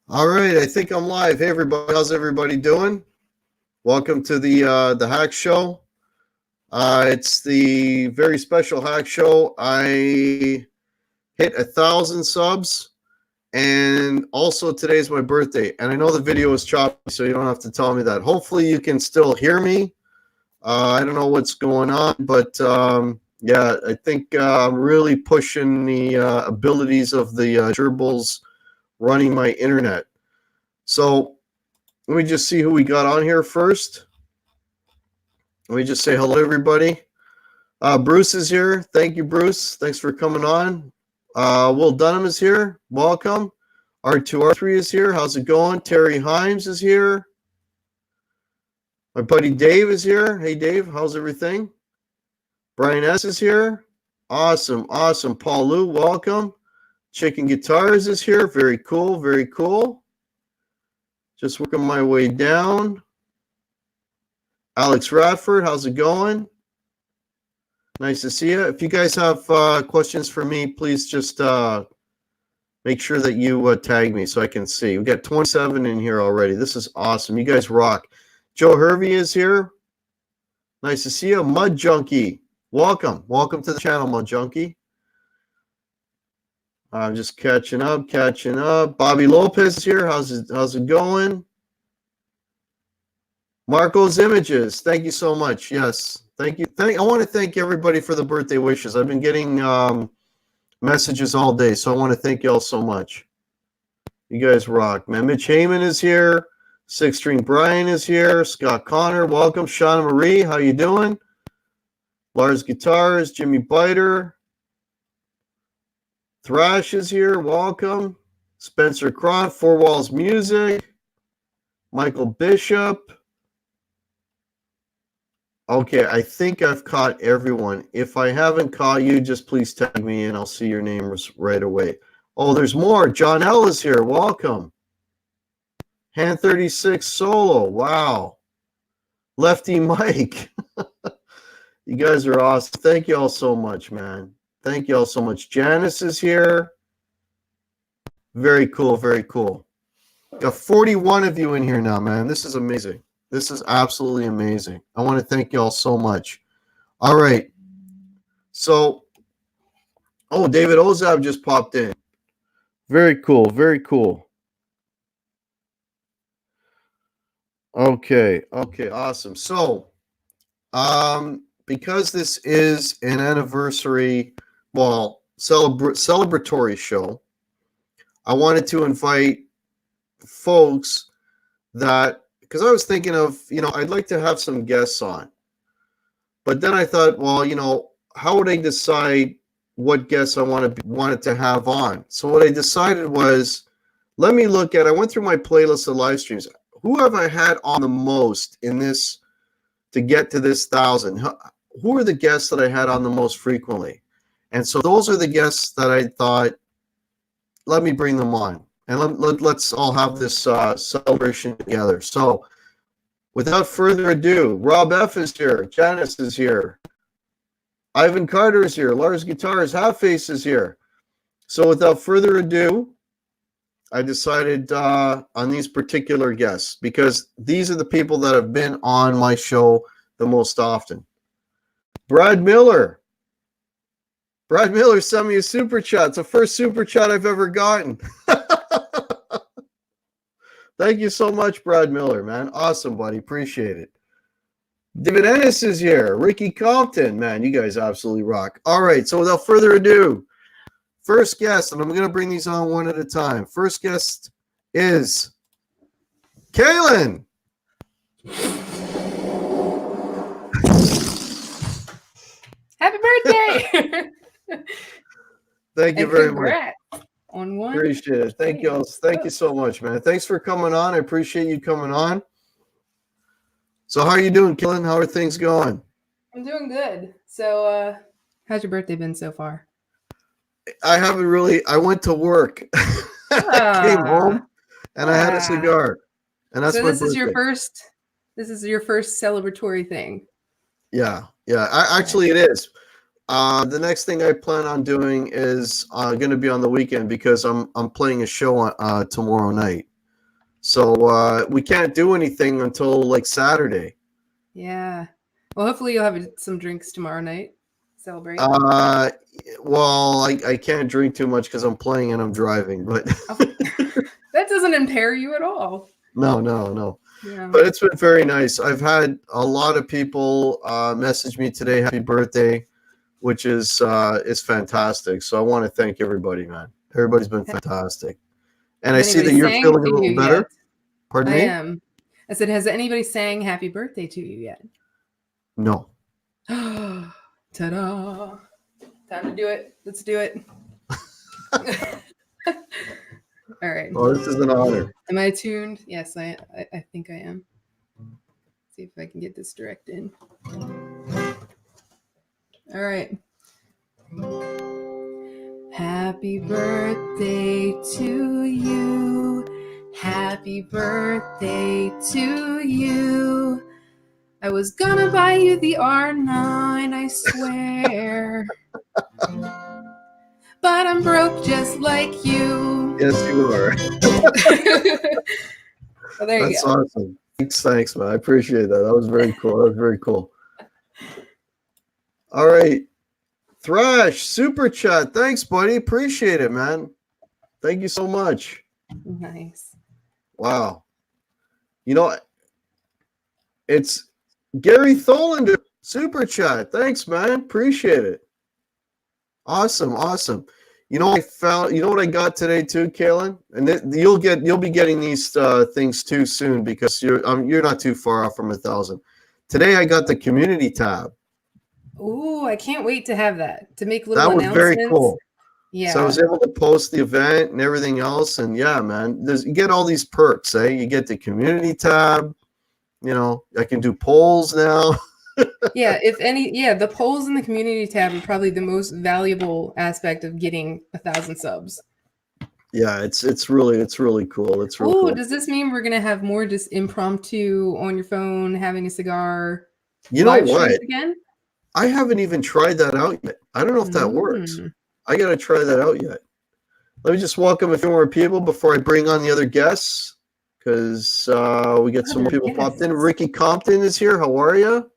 All right, I think I'm live. Hey, everybody, how's everybody doing? Welcome to the Hack Show. It's the very special Hack Show. I hit 1,000 subs, and also today's my birthday. And I know the video is choppy, so you don't have to tell me that. Hopefully, you can still hear me. I don't know what's going on, but yeah, I think I'm really pushing the abilities of the gerbils running my internet. So let me just see who we got on here first. Let me just say hello, everybody. Bruce is here. Thank you, Bruce. Thanks for coming on. Will Dunham is here. Welcome. R2R3 is here. How's it going? Terry Himes is here. My buddy Dave is here. Hey, Dave. How's everything? Brian S. is here. Awesome. Awesome. Paul Lou, welcome. Chicken Guitars is here. Very cool. Very cool. Just working my way down. Alex Radford, how's it going? Nice to see you. If you guys have questions for me, please just make sure that you tag me so I can see. We got 27 in here already. This is awesome. You guys rock. Joe Hervey is here. Nice to see you. Mud Junkie, welcome. Welcome to the channel, Mud Junkie. I'm just catching up. Bobby Lopez is here. How's it going? Marco's Images, thank you so much. Yes, thank you. I want to thank everybody for the birthday wishes. I've been getting messages all day, so I want to thank you all so much. You guys rock, man. Mitch Heyman is here. Six String Brian is here. Scott Connor, welcome. Shauna Marie, how you doing? Lars Guitars, Jimmy Biter. Thrash is here, welcome. Spencer Cron, Four Walls Music. Michael Bishop. Okay, I think I've caught everyone. If I haven't caught you, just please tag me and I'll see your names right away. Oh, there's more. John L is here. Welcome. Hand 36 Solo. Wow. Lefty Mike. You guys are awesome. Thank you all so much, man. Thank you all so much. Janice is here. Very cool. Very cool. Got 41 of you in here now, man. This is amazing. This is absolutely amazing. I want to thank you all so much. All right. So, oh, David Ozab just popped in. Very cool. Very cool. Okay. Okay. Awesome. So, because this is an anniversary, well, celebratory show, I wanted to invite folks that, because I was thinking of, I'd like to have some guests on. But then I thought, well, how would I decide what guests I wanted to have on? So what I decided was, I went through my playlist of live streams. Who have I had on the most in this to get to this 1,000? Who are the guests that I had on the most frequently? And so those are the guests that I thought, let me bring them on. And let's all have this celebration together. So without further ado, Rob F. is here. Janice is here. Ivan Carter is here. Lars Guitars, Half Face is here. So without further ado, I decided on these particular guests because these are the people that have been on my show the most often. Brad Miller. Brad Miller sent me a super chat. It's the first super chat I've ever gotten. Thank you so much, Brad Miller, man. Awesome, buddy. Appreciate it. David Ennis is here. Ricky Compton, man. You guys absolutely rock. All right, so without further ado, first guest, and I'm going to bring these on one at a time. First guest is Kaylin. Happy birthday! Thank you very much. On one. Appreciate it. Thank you all. Thank you so much, man. Thanks for coming on. I appreciate you coming on. So how are you doing, Kaylin? How are things going? I'm doing good. So how's your birthday been so far? I haven't really. I went to work. I came home and I had a cigar. And that's so my this birthday. This is your first celebratory thing. Yeah. Actually, it is. The next thing I plan on doing is going to be on the weekend because I'm playing a show tomorrow night. So we can't do anything until like Saturday. Yeah. Well, hopefully you'll have some drinks tomorrow night. Celebrate. Well, I can't drink too much because I'm playing and I'm driving, but that doesn't impair you at all. No. Yeah. But it's been very nice. I've had a lot of people message me today, happy birthday, which is fantastic. So I want to thank everybody, man. Everybody's been fantastic. And I see that you're feeling a little better. Yet? Pardon me? I am. I said, has anybody sang happy birthday to you yet? No. Ta-da. Time to do it. Let's do it. All right. Oh, this is an honor. Am I tuned? Yes, I think I am. See if I can get this direct in. All right. Happy birthday to you. Happy birthday to you. I was gonna buy you the R9, I swear. But I'm broke just like you. Yes, you are. Well, there you That's go. awesome. Thanks, man. I appreciate that. That was very cool. All right. Thrash, super chat. Thanks, buddy. Appreciate it, man. Thank you so much. Nice. Wow. You know, it's Gary Tholander, super chat. Thanks, man. Appreciate it. Awesome. You know, you know what I got today too, Kaylin? And you'll be getting these things too soon because you're not too far off from 1,000. Today I got the community tab. Ooh, I can't wait to have that, to make little announcements. That was very cool. Yeah. So I was able to post the event and everything else. And yeah, man, you get all these perks, eh? You get the community tab. You know, I can do polls now. Yeah, the polls in the community tab are probably the most valuable aspect of getting 1,000 subs. Yeah, it's really cool. It's really cool. Does this mean we're gonna have more just impromptu on your phone, having a cigar? You know what? Again? I haven't even tried that out yet. I don't know if that works. I gotta try that out yet. Let me just welcome a few more people before I bring on the other guests, because we get some more people popped in. Ricky Compton is here. How are you?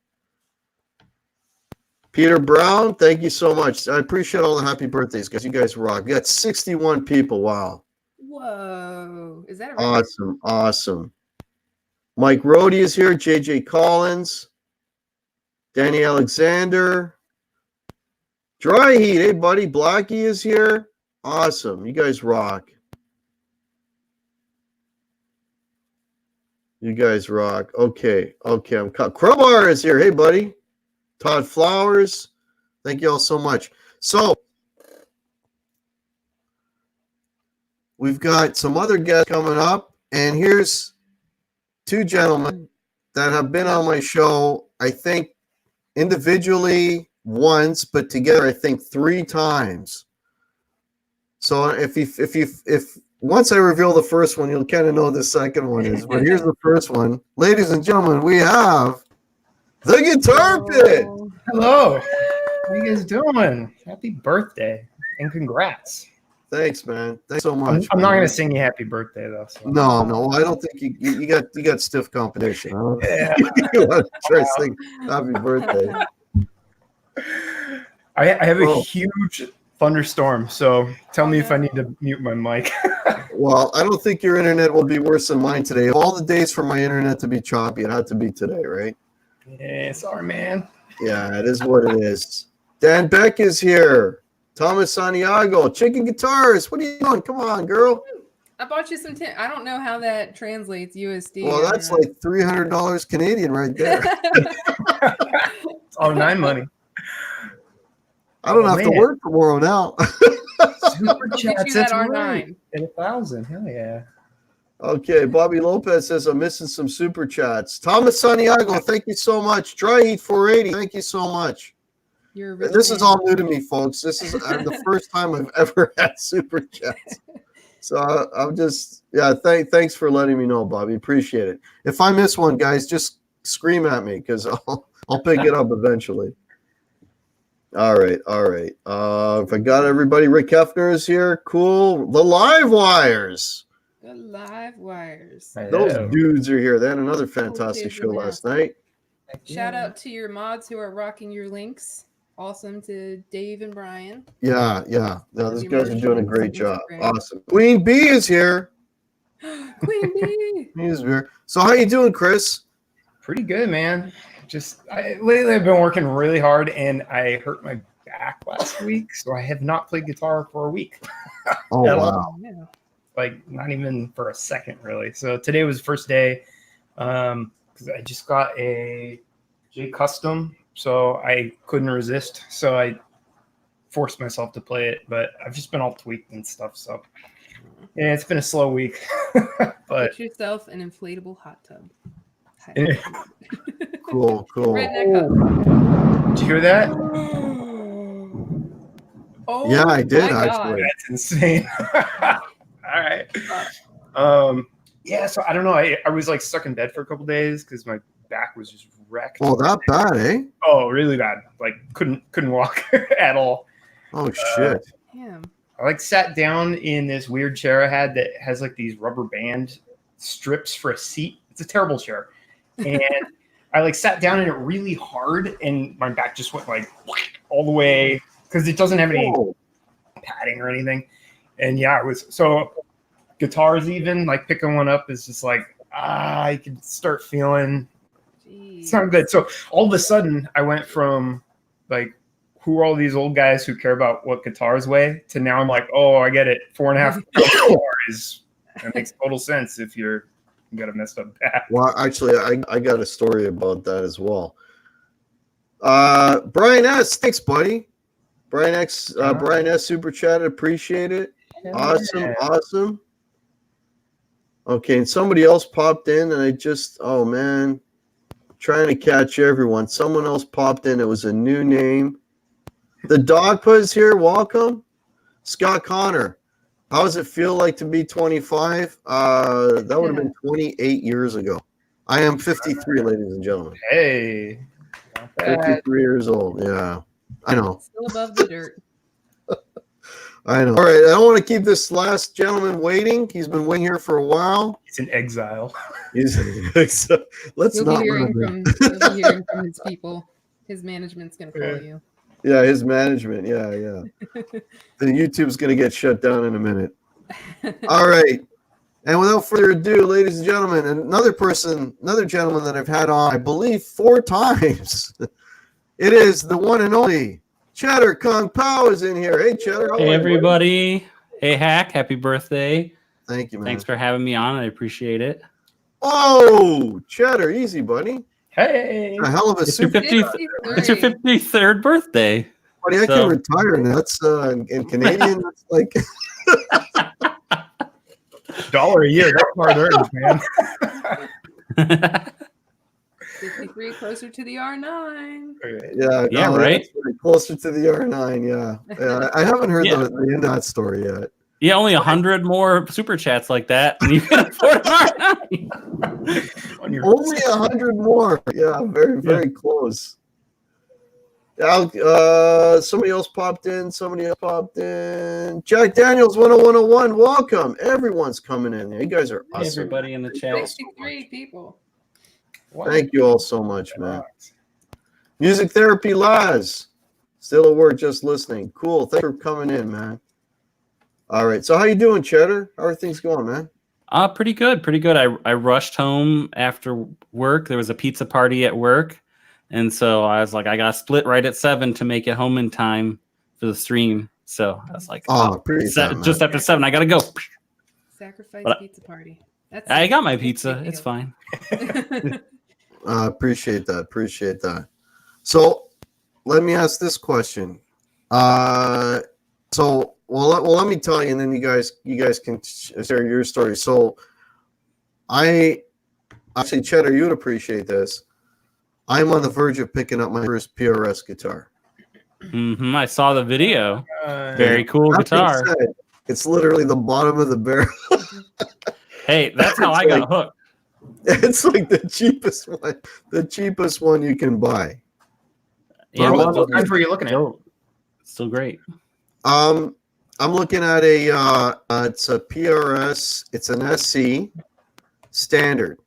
Peter Brown, thank you so much. I appreciate all the happy birthdays, guys. You guys rock. We got 61 people. Wow. Whoa. Is that a record? Awesome. Mike Rohde is here. JJ Collins. Danny Alexander. Dry Heat. Hey, buddy. Blackie is here. Awesome. You guys rock. Okay. I'm Crowbar is here. Hey, buddy. Todd Flowers, thank you all so much. So we've got some other guests coming up, and here's two gentlemen that have been on my show, I think individually once, but together I think 3 times. So if once I reveal the first one, you'll kind of know what the second one is. But here's the first one. Ladies and gentlemen, we have the Guitar Pit. Hello. How you guys doing? Happy birthday and congrats. Thanks, man. Thanks so much. I'm not gonna sing you happy birthday though. So. No. I don't think you got stiff competition. Yeah. You want to try to sing happy birthday? I have a huge thunderstorm, so tell me if I need to mute my mic. Well, I don't think your internet will be worse than mine today. Of all the days for my internet to be choppy, it had to be today, right? Yeah, sorry, man. Yeah, it is what it is. Dan Beck is here. Thomas Santiago, Chicken Guitars. What are you doing? Come on, girl. I bought you some tin. I don't know how that translates USD. Well, that's like $300 Canadian right there. It's R9 money. I don't have to work tomorrow now. Super chats. That's R9. right. At 1,000. Hell yeah. Okay, Bobby Lopez says I'm missing some super chats. Thomas Santiago, thank you so much. Dry Heat 480, thank you so much. This is all new to me, folks. This is the first time I've ever had super chats. So I'm just, thanks for letting me know, Bobby. Appreciate it. If I miss one, guys, just scream at me because I'll pick it up eventually. All right. If I got everybody, Rick Hefner is here. Cool. The Live Wires. The live wires. Those Hello. dudes are here. They had another fantastic kids show in the last house. night. Shout out to your mods who are rocking your links. Awesome to Dave and Brian. Yeah. No, those The guys are doing a emotions great of job. Instagram. Awesome. Queen Bee is here. Queen Bee. He is here. So how you doing, Chris? Pretty good, man. Lately I've been working really hard, and I hurt my back last week, so I have not played guitar for a week. Oh Yeah. wow. Yeah. Like not even for a second, really. So today was the first day because I just got a J Custom, so I couldn't resist. So I forced myself to play it, but I've just been all tweaked and stuff. So yeah, it's been a slow week. But Get yourself an inflatable hot tub. Cool. Redneck hot did you hear that? Oh, Yeah, I did, my actually. God. That's insane. All right. Yeah, so I don't know. I was like stuck in bed for a couple days because my back was just wrecked. Oh, that bad, eh? Oh, really bad. Like couldn't walk at all. Oh shit. Damn. I like sat down in this weird chair I had that has like these rubber band strips for a seat. It's a terrible chair. And I like sat down in it really hard and my back just went like all the way because it doesn't have any Oh, padding or anything. And yeah, it was so guitars even like picking one up is just like I could start feeling it's not good. So all of a sudden I went from like who are all these old guys who care about what guitars weigh to now I'm like, oh, I get it. 4.5 guitars. That makes total sense if you got a messed up back. well, actually, I got a story about that as well. Brian S, thanks, buddy. Brian S super chatted. Appreciate it. Awesome. Okay, and somebody else popped in, and oh man, trying to catch everyone. Someone else popped in. It was a new name. The Dogpa is here. Welcome, Scott Connor. How does it feel like to be 25? That would have been 28 years ago. I am 53, ladies and gentlemen. Hey. Not bad. 53 years old. Yeah, I know. Still above the dirt. I know. All right, I don't want to keep this last gentleman waiting. He's been waiting here for a while. He's in exile. Let's You'll not. be hearing from his people. His management's gonna call you. Yeah, his management. Yeah. The YouTube's gonna get shut down in a minute. All right. And without further ado, ladies and gentlemen, another gentleman that I've had on, I believe, 4 times. It is the one and only Cheddar Kung Pao is in here. Hey, Cheddar. Hey, everybody. Hey, Hack. Happy birthday. Thank you, man. Thanks for having me on. I appreciate it. Oh, Cheddar, easy, buddy. Hey. A hell of a It's your super. 50th, it's your 53rd birthday. Buddy, I So- can retire now. That's in Canadian. That's like $1 a year. That's hard earned, man. 53 closer to the R9. Yeah, right? that's pretty closer to the R9. Yeah. I haven't heard Yeah. the end of that story yet. Yeah, only 100 more super chats like that, and you can afford it. On your- Only 100 more. Yeah, very, very close. Somebody else popped in. Jack Daniels 10101. Welcome. Everyone's coming in. You guys are Hey, awesome. everybody in the chat. 63 people. Thank you all so much, man. Music Therapy Laz. Still at work, just listening. Cool. Thanks for coming in, man. All right. So how you doing, Cheddar? How are things going, man? Pretty good. I rushed home after work. There was a pizza party at work, and so I was like, I got to split right at 7 to make it home in time for the stream. So I was like, Appreciate that, man. just after 7, I got to go. Sacrifice But- pizza party. That's I got my pizza. It's fine. Appreciate that. So let me ask this question. Let me tell you, and then you guys can share your story. So I actually, Cheddar, you would appreciate this. I'm on the verge of picking up my first PRS guitar. I saw the video. Very cool That being guitar. said, it's literally the bottom of the barrel. Hey, that's how I got hooked. It's like the cheapest one you can buy. Yeah, Well, but what kinds were you looking at? still great. I I'm looking at it's a PRS. It's an SC standard.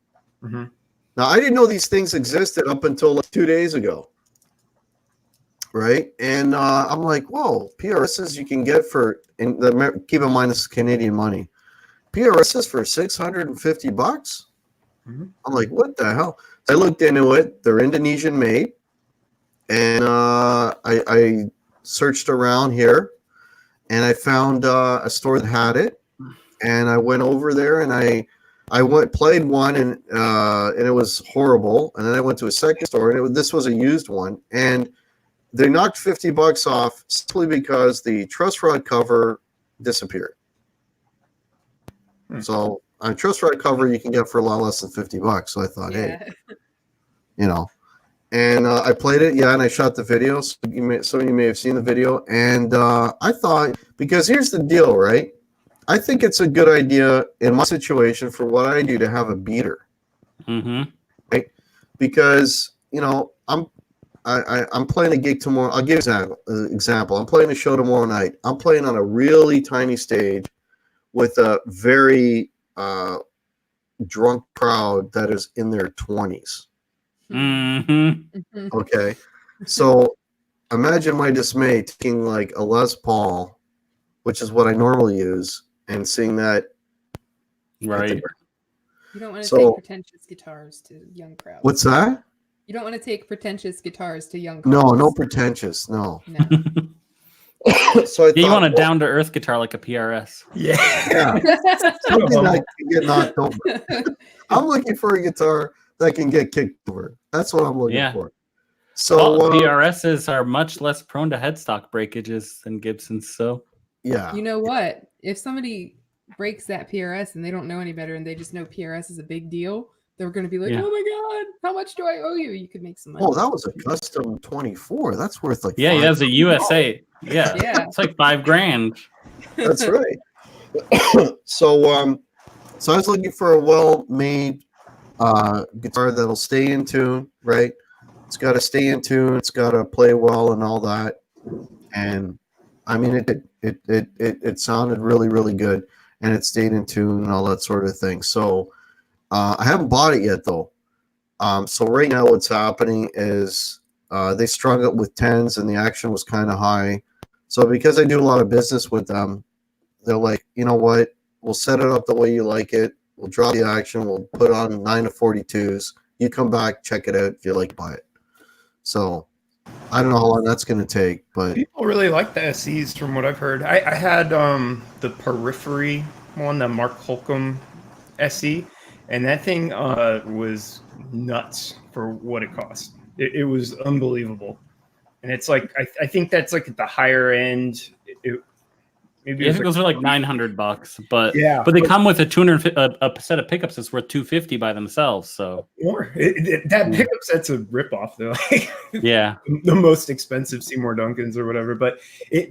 Mhm. Now, I didn't know these things existed up until like 2 days ago. Right. And I'm like, whoa, PRSs you can get keep in mind this is Canadian money. PRSs for $650. Mhm. I'm like, what the hell? So I looked into it. They're Indonesian made. And I searched around here and I found a store that had it. And I went over there and I played one and it was horrible. And then I went to a second store and this was a used one. And they knocked $50 off simply because the truss rod cover disappeared. So a truss rod cover you can get for a lot less than $50. So I thought, hey, and I played it, and I shot the video. So some of you may have seen the video. And I thought, because here's the deal, right? I think it's a good idea in my situation for what I do to have a beater. Mm-hmm. Right? Because, I'm playing a gig tomorrow. I'll give you an example. I'm playing a show tomorrow night. I'm playing on a really tiny stage with a very drunk crowd that is in their 20s. Mm-hmm. Okay. So imagine my dismay taking like a Les Paul, which is what I normally use, and seeing that. Right. You don't want to So- take pretentious guitars to young crowds. What's that? You don't want to take pretentious guitars to young No, crowds. no pretentious. No. No. So I Yeah, you thought, want a down to earth guitar like a PRS. Yeah. yeah, something that can get knocked over. I'm looking for a guitar that can get kicked over. That's what I'm looking Yeah. for. So PRSs are much less prone to headstock breakages than Gibsons. So yeah, You know what? If somebody breaks that PRS and they don't know any better and they just know PRS is a big deal, they're going to be like, Yeah. oh my God, how much do I owe you? You could make some money. oh, that was a custom 24. That's worth like yeah, it's a USA. Yeah, Yeah. it's like $5,000. That's right. So I was looking for a well-made guitar that'll stay in tune, right? It's got to stay in tune. It's got to play well and all that. And I mean, it sounded really, really good, and it stayed in tune and all that sort of thing. So I haven't bought it yet, though. So right now, what's happening is they strung it with 10s, and the action was kind of high. So because I do a lot of business with them, they're like, you know what? We'll set it up the way you like it. We'll draw the action. We'll put on 9 to 42s. You come back, check it out. If you like, buy it. So I don't know how long that's going to take, but People really like the SEs from what I've heard. I had the Periphery one, the Mark Holcomb SE, and that thing was nuts for what it cost. It was unbelievable. And it's like, I think that's like at the higher end. Maybe I it was think those are like $900, but Yeah, but they come with a set of pickups that's worth $250 by themselves. So more. That pickup set's a ripoff though. yeah, The most expensive Seymour Duncans or whatever. But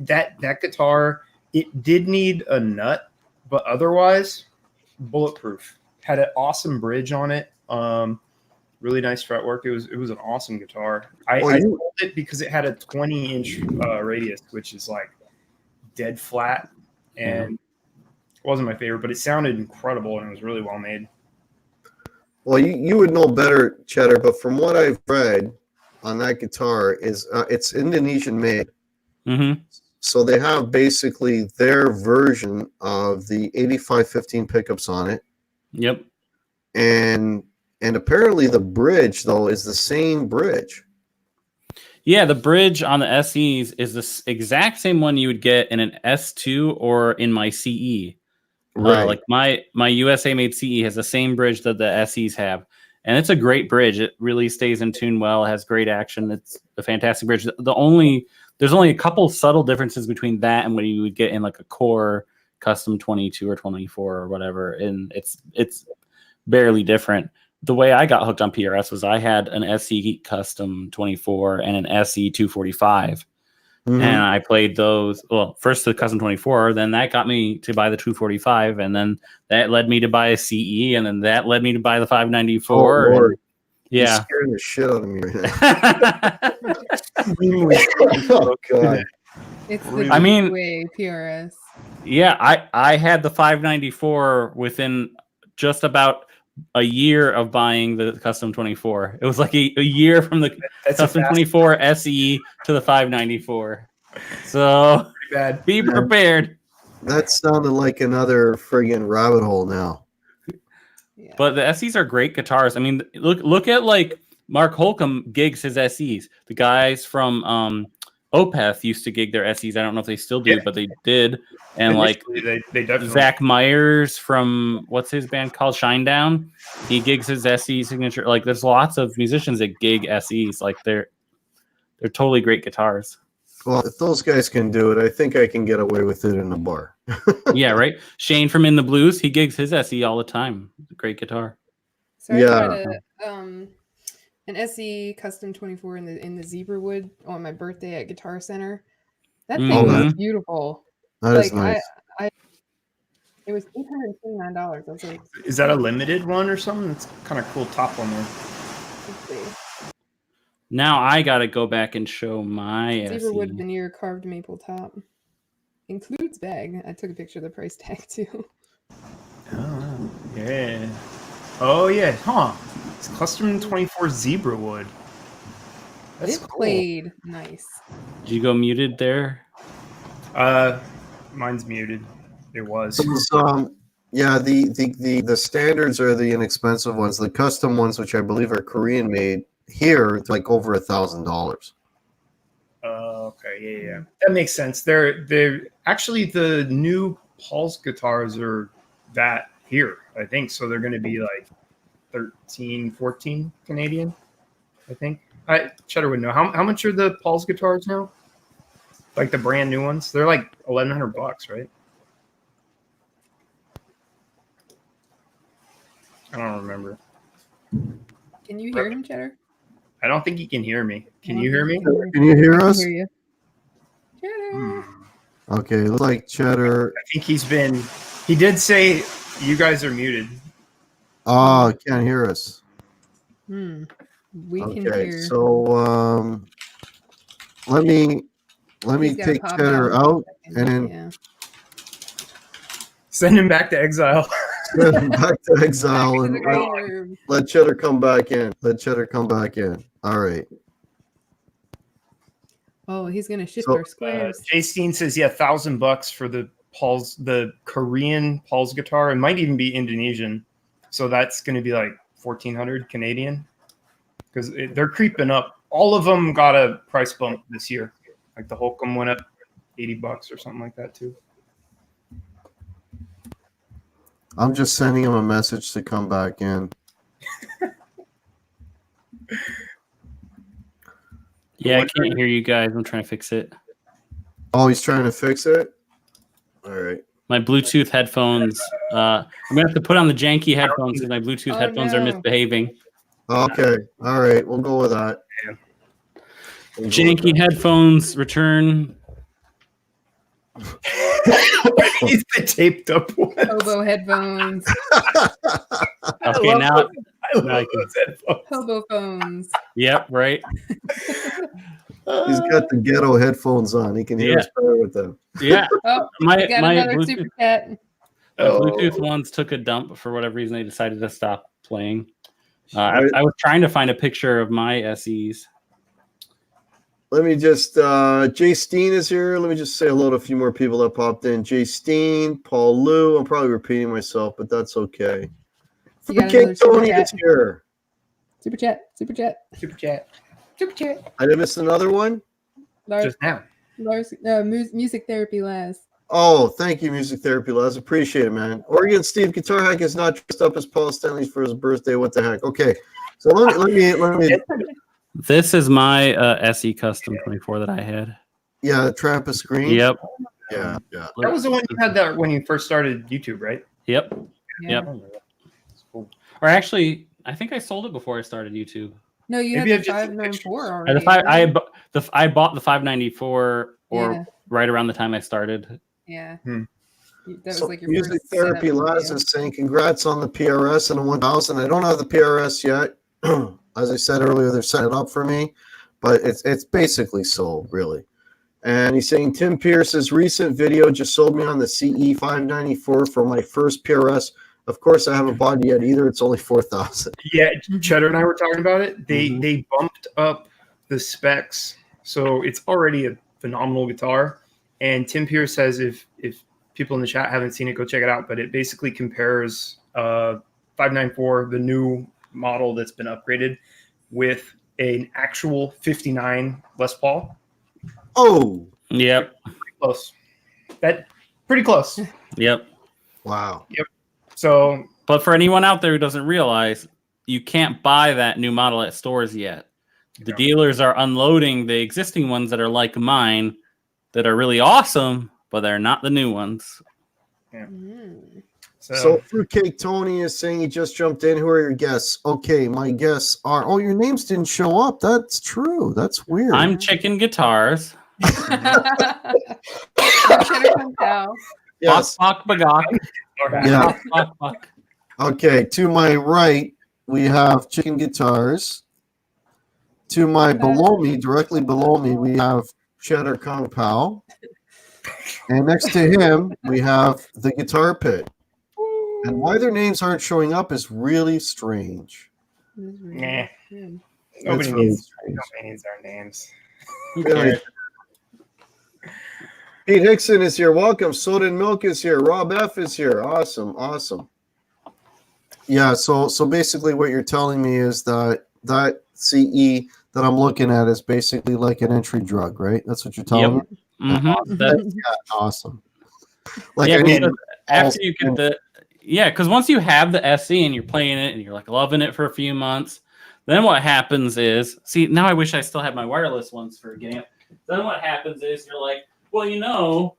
that guitar, it did need a nut, but otherwise bulletproof. Had an awesome bridge on it. Really nice fretwork. It was an awesome guitar. I sold it because it had a 20-inch radius, which is like dead flat, and it wasn't my favorite, but it sounded incredible and it was really well made. well, you would know better, Cheddar. But from what I've read on that guitar, is it's Indonesian made. mm-hmm. So they have basically their version of the 8515 pickups on it, Yep. and apparently the bridge though is the same bridge. Yeah, the bridge on the SEs is the exact same one you would get in an S2 or in my CE. Right. Like my USA made CE has the same bridge that the SEs have, and it's a great bridge. It really stays in tune well. It has great action. It's a fantastic bridge. There's only a couple subtle differences between that and what you would get in like a core custom 22 or 24 or whatever, and it's barely different. The way I got hooked on PRS was I had an SE custom 24 and an SE 245. Mhm. And I played those. Well, first the custom 24, then that got me to buy the 245, and then that led me to buy a CE, and then that led me to buy the 594. Oh, Lord. You're Yeah. scaring the shit out of me right now. Oh God. It's I the mean- I mean- way PRS. Yeah, I had the 594 within just about a year of buying the custom 24. It was like a year from the That's a custom fast 24 SE to the 594. So bad. be prepared. That sounded like another friggin' rabbit hole now. Yeah. But the SEs are great guitars. I mean, look at like Mark Holcomb gigs his SEs. The guys from Opeth used to gig their SEs. I don't know if they still do, Yeah. but they did. And like Initially, they definitely Zach Myers from what's his band called, Shinedown, he gigs his SE signature. Like there's lots of musicians that gig SEs. Like they're totally great guitars. Well, if those guys can do it, I think I can get away with it in a bar. Yeah, right. Shane from In the Blues, he gigs his SE all the time. Great guitar. So I Yeah. tried an SE custom 24 in the zebra wood on my birthday at Guitar Center. That thing Mhm. was beautiful. That is Like nice. it was $829. I was like, Is that a limited one or something? It's kind of cool top on there. let's see. Now I gotta go back and show my Zebra wood SE. veneer carved maple top. Includes bag. I took a picture of the price tag too. Oh, yeah. Oh, yeah. Huh. It's custom 24 zebra wood. That's It cool. played nice. Did you go muted there? Mine's muted. It was. So, yeah, the standards are the inexpensive ones. The custom ones, which I believe are Korean made, here it's like over $1,000. Okay, yeah. That makes sense. They're actually the new Paul's guitars are that here, I think. So they're going to be like 13, 14 Canadian, I think. Cheddar would know. How much are the Paul's guitars now? Like the brand new ones? They're like $1,100, right? I don't remember. Can you hear him, Cheddar? I don't think he can hear me. Can I you don't hear think me? he Can you hear I can us? hear you. Cheddar. Okay, looks like Cheddar. I think he did say you guys are muted. Oh, can't hear us. We can Okay, hear. so let me He's gotta take pop Cheddar out. out and then Yeah. Send him back to exile. send him back to exile Back to and the green room. let Cheddar come back in. Let Cheddar come back in. All right. Oh, he's gonna shift So, our squares. Jay Steen says, yeah, $1,000 for the Korean Paul's guitar. It might even be Indonesian. So that's going to be like 1,400 Canadian because they're creeping up. All of them got a price bump this year. Like the Holcomb went up $80 or something like that too. I'm just sending him a message to come back in. Yeah, I can't hear you guys. I'm trying to fix it. Oh, he's trying to fix it? All right. My Bluetooth headphones. I'm gonna have to put on the janky headphones because my Bluetooth Oh, headphones are no. misbehaving. Okay. All right. We'll go with that. Yeah. We'll go Janky with that. headphones return. He's the taped up one. Hobo headphones. Okay, now. I love now I can- those headphones. Hobo phones. Yep, right. He's got the ghetto headphones on. He can hear Yeah. us better with them. Yeah, Oh, my we got my another Bluetooth, super chat. my Oh. Bluetooth ones took a dump for whatever reason. They decided to stop playing. Right. I was trying to find a picture of my SEs. Let me just, Jay Steen is here. Let me just say hello to a few more people that popped in. Jay Steen, Paul Lou. I'm probably repeating myself, but that's okay. You got King another super Tony chat. is here. Super chat. Super chat. Super chat. Super chat. I did miss another one. Lars, Just now. music therapy last. Oh, thank you, Music Therapy Laws. Appreciate it, man. Oregon Steve Guitar Hack is not dressed up as Paul Stanley for his birthday. What the heck? Okay, so let me. This is my SE Custom 24 that I had. Yeah, Trappist Green. Yep. Yeah. That was the one you had that when you first started YouTube, right? Yep. Yeah. Yep. Or actually, I think I sold it before I started YouTube. No, you Maybe had I've the just seen 594 pictures. already. The five, right? I bought the 594 or Yeah. right around the time I started. Yeah. Hmm. That was So like your Music first Therapy setup Laws video. is saying congrats on the PRS and the 1000. I don't have the PRS yet. As I said earlier, they're setting it up for me, but it's basically sold, really. And he's saying Tim Pierce's recent video just sold me on the CE 594 for my first PRS. Of course, I haven't bought it yet either. It's only 4,000. Yeah, Cheddar and I were talking about it. They bumped up the specs, so it's already a phenomenal guitar. And Tim Pierce says if people in the chat haven't seen it, go check it out. But it basically compares 594, the new model that's been upgraded, with an actual 59 Les Paul. Oh, Yep. Close. Pretty close. Yep. wow. So But for anyone out there who doesn't realize, you can't buy that new model at stores yet. The No. dealers are unloading the existing ones that are like mine, that are really awesome, but they're not the new ones. Mm. So Fruitcake Tony is saying he just jumped in. Who are your guests? Okay, my guests are. Oh, your names didn't show up. That's true. That's weird. I'm Chicken Guitars. Yes. Bok, bok, bagok. Yeah. Bok, bok, bok. Okay. To my right, we have Chicken Guitars. To my below me, directly below me, we have Cheddar Kung Pao. And next to him, we have the Guitar Pit. And why their names aren't showing up is really strange. Nah. Good. Nobody It's really needs strange. our names. Who cares? Pete Hickson is here. Welcome. Soda and Milk is here. Rob F is here. Awesome. Awesome. Yeah, so basically what you're telling me is that CE that I'm looking at is basically like an entry drug, right? That's what you're telling me? Mm-hmm. That's, Yeah, awesome. Like yeah, I mean, because after you get because once you have the SE and you're playing it and you're like loving it for a few months, then what happens is, see, now I wish I still had my wireless ones for getting it. Then what happens is you're like, well,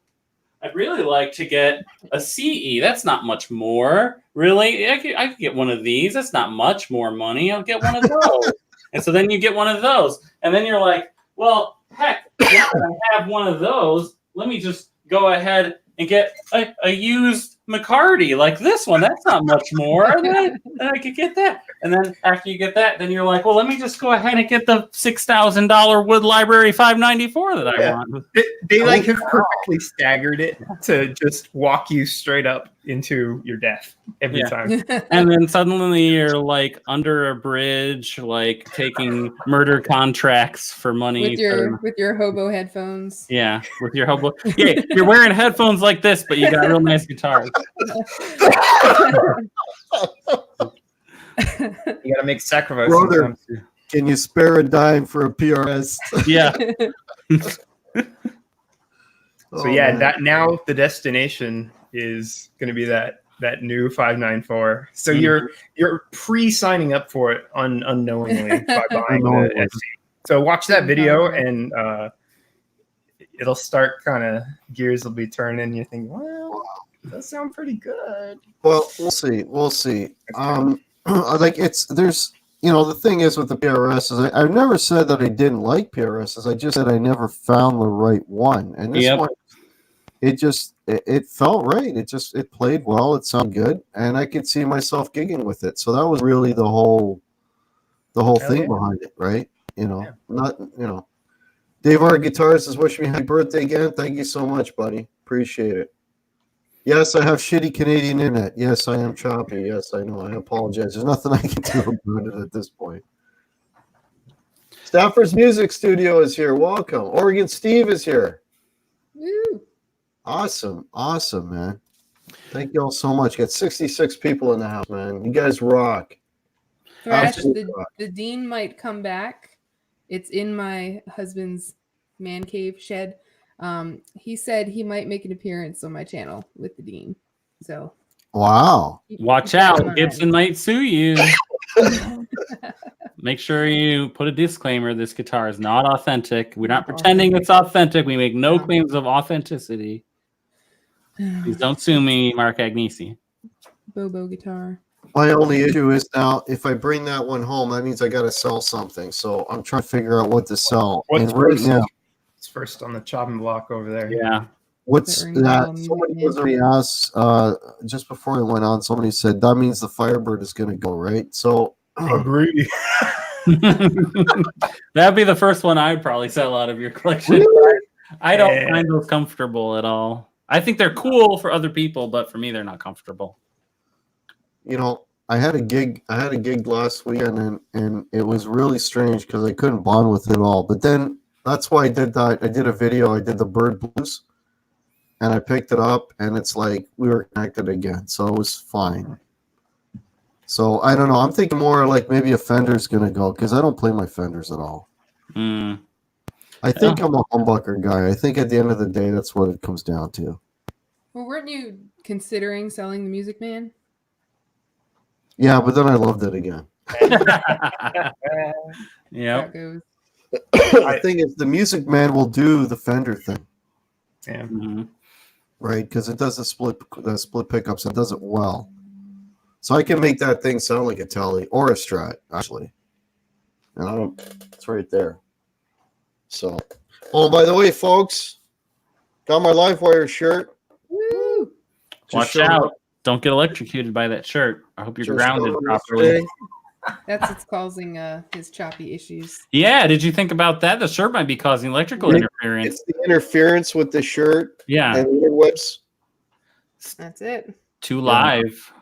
I'd really like to get a CE. That's not much more. Really? I could get one of these. That's not much more money. I'll get one of those. And so then you get one of those. And then you're like, well, heck, now that I have one of those, let me just go ahead and get a used McCarty like this one. That's not much more. Then I could get that. And then after you get that, then you're like, well, let me just go ahead and get the $6,000 Wood Library 594 that I want. They like have perfectly staggered it to just walk you straight up into your death every time. And then suddenly you're like under a bridge, like taking murder contracts for money. with your hobo headphones. Yeah, with your hobo. Yeah, you're wearing headphones like this, but you got real nice guitars. You gotta make sacrifices. Brother. sometimes, too. can you spare a dime for a PRS? Yeah. So yeah, man. that now the destination is gonna be that new 594. So Mhm. you're pre-signing up for it unknowingly by buying the Unknowingly. SC. So watch that video and it'll start kind of gears will be turning. You think, well, that sounds pretty good. Well, we'll see. We'll see. Like there's the thing is with the PRS is I've never said that I didn't like PRSs. I just said I never found the right one. And this Yep. one, it felt right. It played well. It sounded good, and I could see myself gigging with it. So that was really the whole thing yeah. behind it, right? Yeah. Not Dave R Guitars is wishing me happy birthday again. Thank you so much, buddy. Appreciate it. Yes, I have shitty Canadian internet. Yes, I am choppy. Yes, I know. I apologize. There's nothing I can do about it at this point. Stafford's Music Studio is here. Welcome. Oregon Steve is here. Woo. Awesome. Awesome, man. Thank you all so much. Got 66 people in the house, man. You guys rock. Thrash, Absolutely. the Dean might come back. It's in my husband's man cave shed. He said he might make an appearance on my channel with the Dean. So Wow. Watch out. Gibson might sue you. Make sure you put a disclaimer. This guitar is not authentic. We're not pretending it's authentic. We make no claims of authenticity. Please don't sue me, Mark Agnesi. Bobo guitar. My only issue is now if I bring that one home, that means I got to sell something. So I'm trying to figure out what to sell. What's And right first? now, It's first on the chopping block over there. Yeah. what's Ring that? bell, Somebody man. was already asked just before I went on. Somebody said that means the Firebird is going to go, right? So Agree. That'd be the first one I'd probably sell out of your collection. Really? I don't Yeah. find those comfortable at all. I think they're cool for other people, but for me, they're not comfortable. You know, I had a gig last weekend, and it was really strange because I couldn't bond with it all. But then that's why I did that. I did a video. I did the Bird Blues, and I picked it up, and it's like we were connected again. So it was fine. So I don't know. I'm thinking more like maybe a Fender's gonna go because I don't play my Fenders at all. Mm. I think I'm a humbucker guy. I think at the end of the day, that's what it comes down to. Well, weren't you considering selling the Music Man? Yeah, but then I loved it again. Yep. That goes. The thing is, the Music Man will do the Fender thing, Yeah. Mhm. right? Because it does the split pickups. It does it well. So I can make that thing sound like a Tele or a Strat, actually. And I don't. It's right there. So, oh, by the way, folks, got my Livewire shirt. Woo! Just Watch showed out. up- Don't get electrocuted by that shirt. I hope you're just grounded showed up properly. yesterday. That's what's causing his choppy issues. Yeah, did you think about that? The shirt might be causing electrical Yeah. interference. It's the interference with the shirt Yeah, and interwebs. That's it. too live.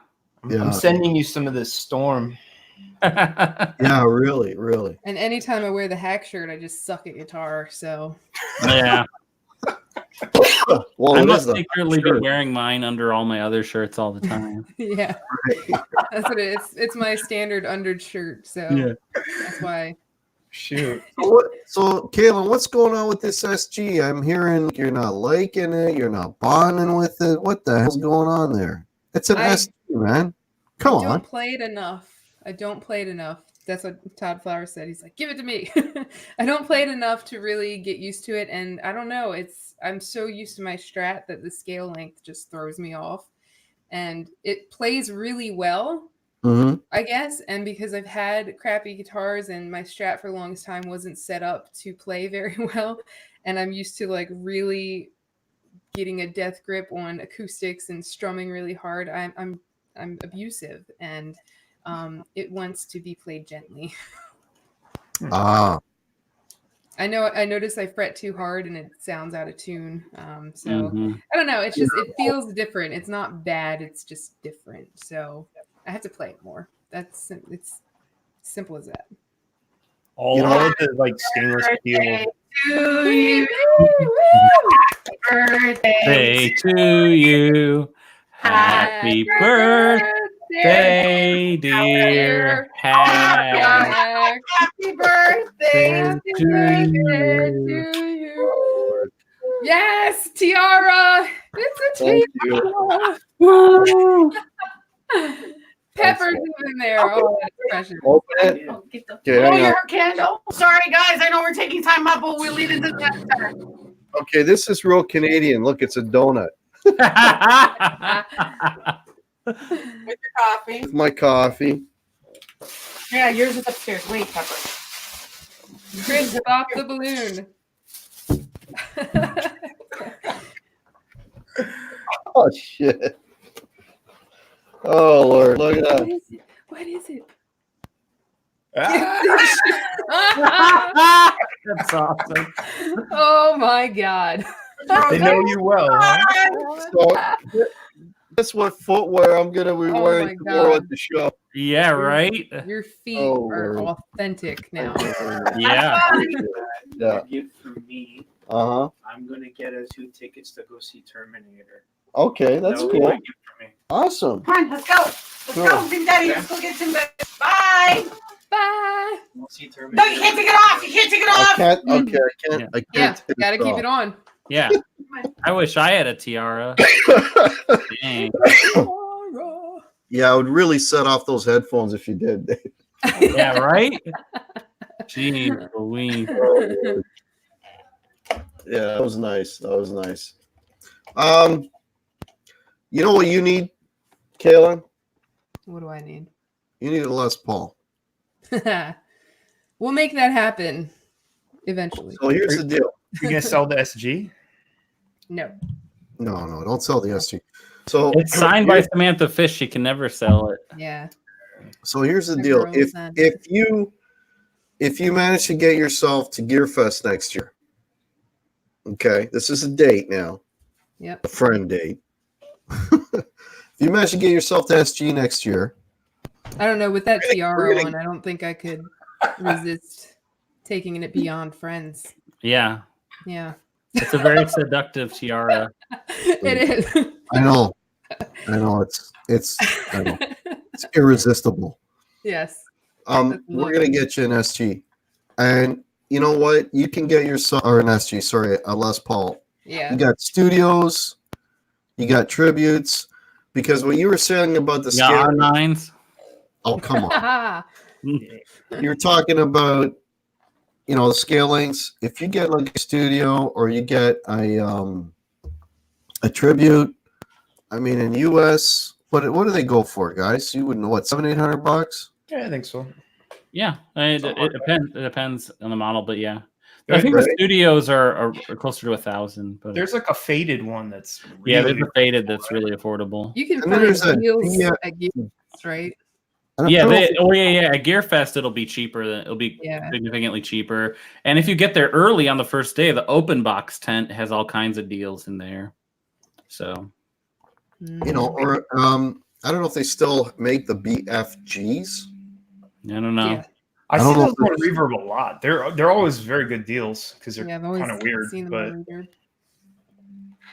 Yeah. I'm sending you some of this storm. Yeah, really, really. And anytime I wear the hack shirt, I just suck at guitar. So Yeah, Well, I it is must the secretly shirt. be wearing mine under all my other shirts all the time. yeah, that's what it is. It's my standard undershirt. So Yeah. that's why. Shoot. So, Kaylin, what's going on with this SG? I'm hearing you're not liking it. You're not bonding with it. What the hell's going on there? It's an I- SG, man. Come I on. don't play it enough. I don't play it enough. That's what Todd Flowers said. He's like, give it to me. I don't play it enough to really get used to it. And I don't know. I'm so used to my Strat that the scale length just throws me off. And it plays really well, Mm-hmm. I guess. And because I've had crappy guitars and my Strat for the longest time wasn't set up to play very well. And I'm used to like really getting a death grip on acoustics and strumming really hard. I'm abusive, and it wants to be played gently. Ah, I notice I fret too hard and it sounds out of tune. So Mhm. I don't know. It's just it feels different. It's not bad. It's just different. So I have to play it more. It's simple as that. All You know- of the like stainless steel. To you, birthday. Say to you, happy birthday, dear. Happy Happy birthday. Happy birthday to you. Yes, tiara. It's a thank you. tiara. Pepper's in there. Oh, that's precious. Open it. Oh, get the Okay, blow hang on. your candle. Sorry, guys. I know we're taking time up, but we'll lead into that. Okay, this is real Canadian. Look, it's a donut. With your coffee. With my coffee. Yeah, yours is upstairs. Wait, Pepper. Chris, pop the balloon. Oh shit. Oh Lord, look at that. What is it? Ah, That's awesome. Oh my god. they know you well, huh? So that's what footwear I'm gonna be Oh wearing my tomorrow God. at the show. Yeah, right? Your feet Oh, are Lord. authentic now. Yeah. Yeah. Gift from me. Uh-huh. I'm gonna get us 2 tickets to go see Terminator. Okay, that's That would be cool. my gift from me. Awesome. Come on, let's go. Let's Cool. go, Big Daddy. Let's go get some. Bye. Bye. We'll see No, Terminator. you can't take it off. You can't take it I off. can't I can't I Yeah, can't take gotta this keep off. it on. Yeah. I wish I had a tiara. Dang. Yeah, I would really set off those headphones if you did. Dave. Yeah, right? Jeez Louise. Yeah, that was nice. That was nice. You know what you need, Kaylin? What do I need? You need a Les Paul. We'll make that happen eventually. So here's the deal. You're gonna sell the SG? No. No, don't sell the SG. So It's signed by Samantha Fish. She can never sell it. Yeah. So here's the The deal. girl If said. if you manage to get yourself to Gearfest next year, Okay, this is a date now, Yep. a friend date. If you manage to get yourself to SG next year, I don't know. With that We're tiara gonna- on, I don't think I could resist taking it beyond friends. Yeah, Yeah. it's a very seductive tiara. It is. I know, it's irresistible. Yes. That's We're gonna get you an SG, and you know what? You can get yourself or an SG. Sorry, a Les Paul. Yeah. You got studios, you got tributes, because what you were saying about the Yeah, scale. R9s. Oh, come on! Ah, You're talking about, you know, the scalings. If you get like a studio or you get a tribute, I mean, in US, what do they go for, guys? You wouldn't know what, $700-800? Yeah, I think so. Yeah, it depends. It depends on the model, but yeah, I There- think the Right. studios are closer to 1,000. But There's like a faded one that's yeah, really there's a faded that's really affordable. you can And then find there's a deals Dia- at Gifts, right? And I Yeah, don't know if- yeah. At Gearfest, it'll be cheaper. It'll be Yeah. significantly cheaper. And if you get there early on the first day, the open box tent has all kinds of deals in there. So you know, or I don't know if they still make the BFGs. I don't know. Yeah. I I see don't know those if on Reverb a lot. They're always very good deals because they're Yeah, I've always kind of weird, seen them but on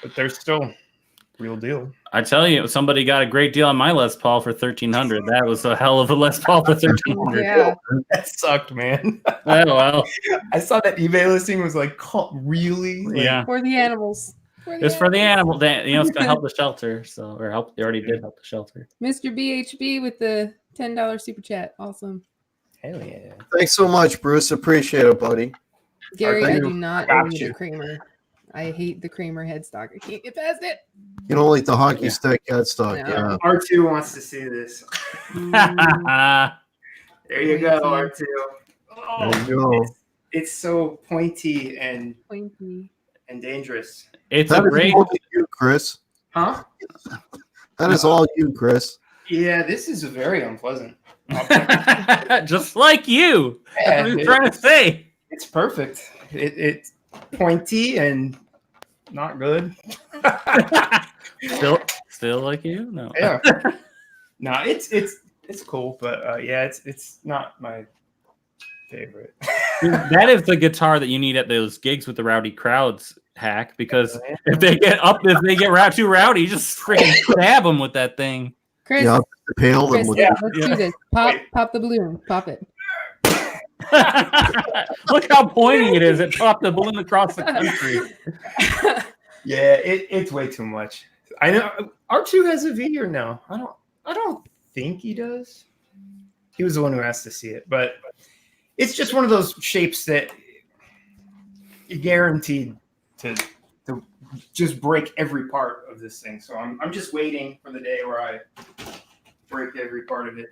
Reverb. they're still real deal. I tell you, somebody got a great deal on my Les Paul for 1,300. That was a hell of a Les Paul for 1,300. Yeah. That sucked, man. Oh, well, I saw that eBay listing was like, really? Like, yeah. For the animals. It's for the animal. You know, it's gonna help the shelter. So, or help. They already did help the shelter. Mr. BHB with the $10 super chat. Awesome. Hell yeah. Thanks so much, Bruce. Appreciate it, buddy. Gary, thank I you. do not Got own the you. Kramer. I hate the Kramer headstock. I can't get past it. You don't like the hockey Yeah. stick headstock, No. yeah. R2 wants to see this. Mm, There you go, Pointy. R2. Oh, There you go. It's so pointy and pointy. dangerous. It's a That is great. all you, Chris. Huh? That is all you, Chris. Yeah, this is very unpleasant. Just like you. That's Yeah, what I'm trying to say. it's perfect. It's pointy and not good. Still like you? No. Yeah. No, it's cool, but yeah, it's not my favorite. That is the guitar that you need at those gigs with the rowdy crowds, Hack. Because if they get too rowdy, you just freaking stab them with that thing. Chris, Yeah, pale them Chris, with let's do this. Pop the balloon. Pop it. Look how pointy it is. It popped the balloon across the country. Yeah, it's way too much. I know R2 has a video now. I don't think he does. He was the one who asked to see it, but it's just one of those shapes that you're guaranteed to just break every part of this thing. So I'm just waiting for the day where I break every part of it.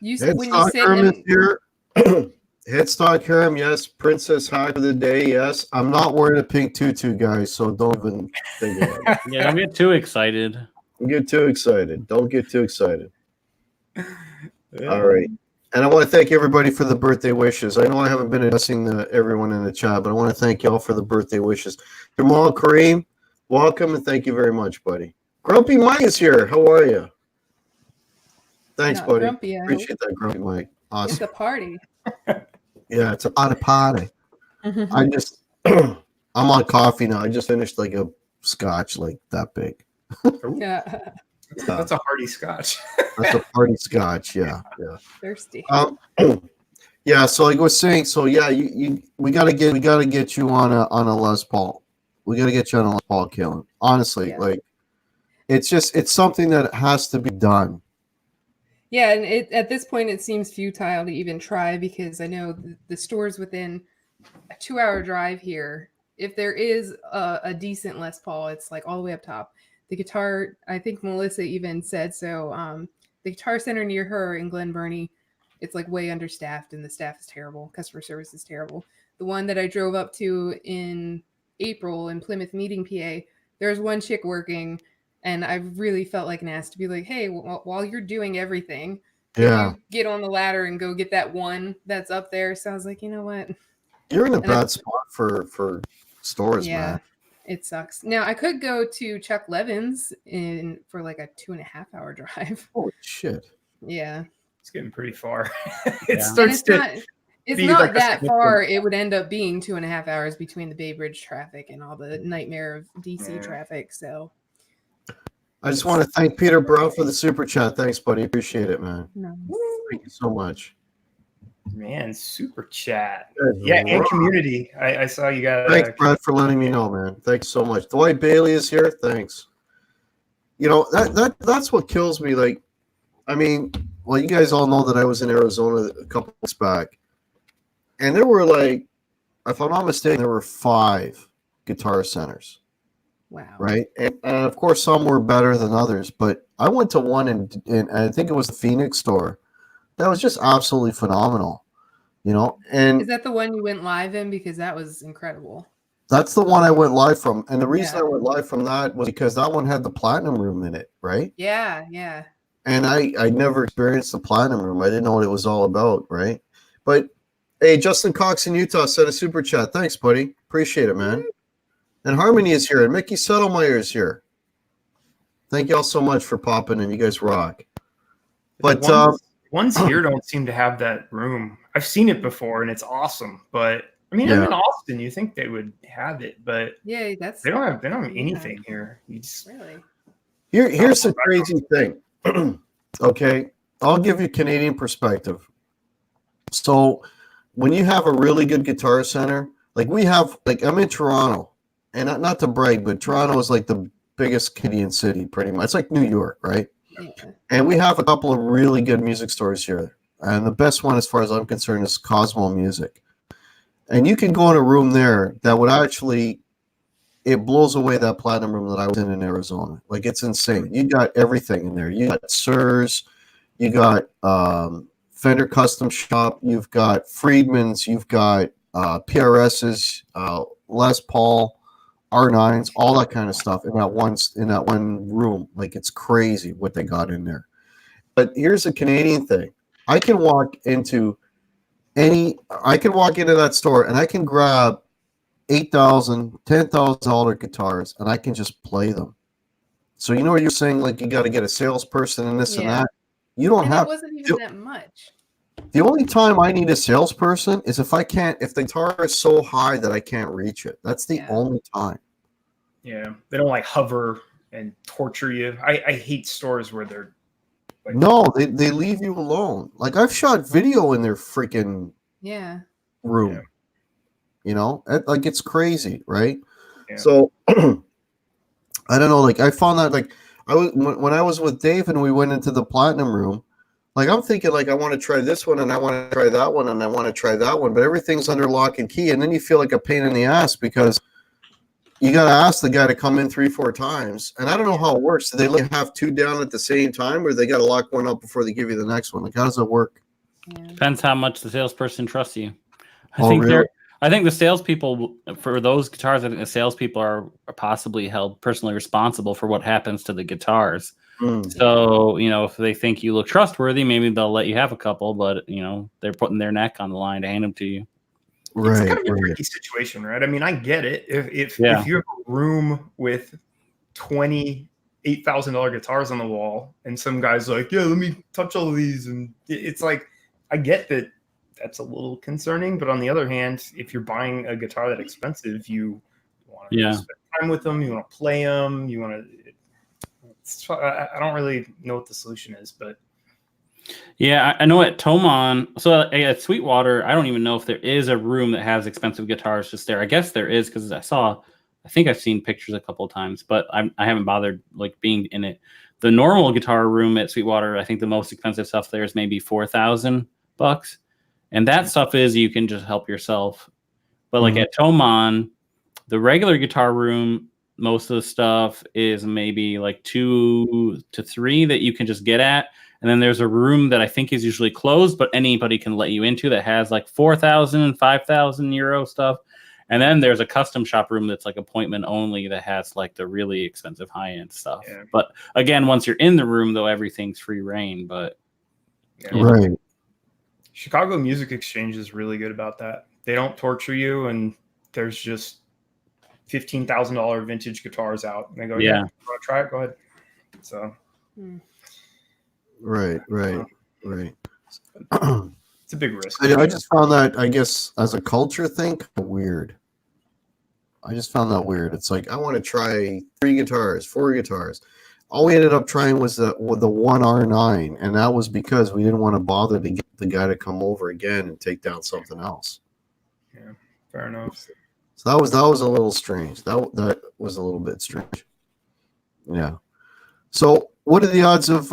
When you Headstock sit Herm is in, here. Headstock Herm, yes. Princess High for the day, yes. I'm not wearing a pink tutu, guys, so don't even think about it. Yeah, don't get too excited. Don't get too excited. Don't get too excited. All right. And I want to thank everybody for the birthday wishes. I know I haven't been addressing everyone in the chat, but I want to thank y'all for the birthday wishes. Jamal Kareem, welcome and thank you very much, buddy. Grumpy Mike is here. How are you? Thanks, not buddy. grumpy, I hope. Appreciate that, Grumpy Mike. It's Awesome. a party. Yeah, it's a party. I just, I'm on coffee now. I just finished like a scotch like that big. Yeah. That's a hearty scotch. That's a party scotch. Yeah, yeah. Thirsty. Yeah, so like I was saying, so yeah, we gotta get you on a Les Paul. We gotta get you on a Les Paul, Kalen. Honestly, Yeah. like it's something that has to be done. Yeah, and at this point, it seems futile to even try because I know the stores within a 2-hour drive here. If there is a decent Les Paul, it's like all the way up top. The guitar, I think Melissa even said so. The Guitar Center near her in Glen Burnie, it's like way understaffed and the staff is terrible. Customer service is terrible. The one that I drove up to in April in Plymouth Meeting, PA, there's one chick working. And I really felt like an ass to be like, hey, while you're doing everything, Yeah, you get on the ladder and go get that one that's up there. So I was like, you know what? you're in a And bad spot for stores, Yeah, man. it sucks. Now I could go to Chuck Levin's in for like a 2.5 hour drive. Holy shit. Yeah, It's getting pretty far. Yeah. It and starts to it's be not like a that significant- far. It would end up being 2.5 hours between the Bay Bridge traffic and all the nightmare of DC Yeah. traffic. So I just want to thank Peter Brown for the super chat. Thanks, buddy. Appreciate it, man. no. Thank you so much. man, super chat. Good Yeah, and Lord. community. I saw you got Thanks, Brad, for letting me know, man. Thanks so much. Dwight Bailey is here. Thanks. You know, that's what kills me. Like, I mean, well, you guys all know that I was in Arizona a couple weeks back, and there were like, if I'm not mistaken, there were 5 Guitar Centers, Wow. right? And of course, some were better than others, but I went to one in I think it was the Phoenix store. That was just absolutely phenomenal, you know. And Is that the one you went live in? Because that was incredible. that's the one I went live from. And the reason Yeah. I went live from that was because that one had the platinum room in it, right? Yeah, yeah. And I never experienced the platinum room. I didn't know what it was all about, right? But hey, Justin Cox in Utah sent a super chat. Thanks, buddy. Appreciate it, man. And Harmony is here, and Mickey Settlemeyer is here. Thank y'all so much for popping in. You guys rock. But ones here don't seem to have that room. I've seen it before, and it's awesome. But I mean, Yeah. I'm in Austin. You think they would have it, but Yeah, that's they don't have Yeah. anything here. You just really here's the crazy thing. Okay, I'll give you Canadian perspective. So when you have a really good Guitar Center, like we have, like I'm in Toronto, and not to brag, but Toronto is like the biggest Canadian city, pretty much. It's like New York, right? yeah. And we have a couple of really good music stores here. And the best one, as far as I'm concerned, is Cosmo Music. And you can go in a room there that would actually, it blows away that platinum room that I was in Arizona. Like, it's insane. You got everything in there. You got Sirs, you got Fender Custom Shop, you've got Friedman's, you've got PRS's, Les Paul, R9s, all that kind of stuff in that one room. Like, it's crazy what they got in there. But here's the Canadian thing. I can walk into that store and I can grab $8,000, $10,000 guitars and I can just play them. So you know what you're saying? Like, you got to get a salesperson and this and Yeah. that. You don't And have. it wasn't even that much. The only time I need a salesperson is if the guitar is so high that I can't reach it. That's the Yeah. only time. yeah, they don't like hover and torture you. I hate stores where they're like, No, they leave you alone. Like, I've shot video in their freaking Yeah. room. Yeah. You know, like, it's crazy, right? Yeah. So I don't know. Like, I found that, like, when I was with Dave and we went into the platinum room, like, I'm thinking, like, I want to try this one and I want to try that one and I want to try that one, but everything's under lock and key, and then you feel like a pain in the ass because you got to ask the guy to come in 3-4 times, and I don't know how it works. Do they like have 2 down at the same time, or they got to lock one up before they give you the next one? Like, how does it work? Yeah. Depends how much the salesperson trusts you. Oh, really? I think the salespeople for those guitars, I think the salespeople are possibly held personally responsible for what happens to the guitars. Mm. So, you know, if they think you look trustworthy, maybe they'll let you have a couple, but, you know, they're putting their neck on the line to hand them to you. it's Right, kind of a right. tricky situation, right? I mean, I get it. If Yeah. you have a room with $28,000 guitars on the wall, and some guy's like, "Yeah, let me touch all of these," and it's like, I get that that's a little concerning. But on the other hand, if you're buying a guitar that expensive, you want to Yeah. spend time with them, you want to play them, you want to. I don't really know what the solution is, but Yeah, I know at Tomon, so at Sweetwater, I don't even know if there is a room that has expensive guitars just there. I guess there is because I think I've seen pictures a couple of times, but I haven't bothered like being in it. The normal guitar room at Sweetwater, I think the most expensive stuff there is maybe $4,000, and that stuff is you can just help yourself. But like at Tomon, the regular guitar room, most of the stuff is maybe like 2 to 3 that you can just get at. And then there's a room that I think is usually closed, but anybody can let you into that has like 4,000 and 5,000 euro stuff. And then there's a custom shop room that's like appointment only that has like the really expensive high end stuff. Yeah. But again, once you're in the room, though, everything's free reign. But yeah. Right. Chicago Music Exchange is really good about that. They don't torture you, and there's just $15,000 vintage guitars out. And they go, Yeah. you want to try it? Go ahead. So Right. it's a big risk. I just found that, I guess, as a culture thing, weird. I just found that weird. It's like, I want to try 3 guitars, 4 guitars. All we ended up trying was the one R9, and that was because we didn't want to bother to get the guy to come over again and take down something else. Yeah, fair enough. So that was a little strange. That was a little bit strange. Yeah. So what are the odds of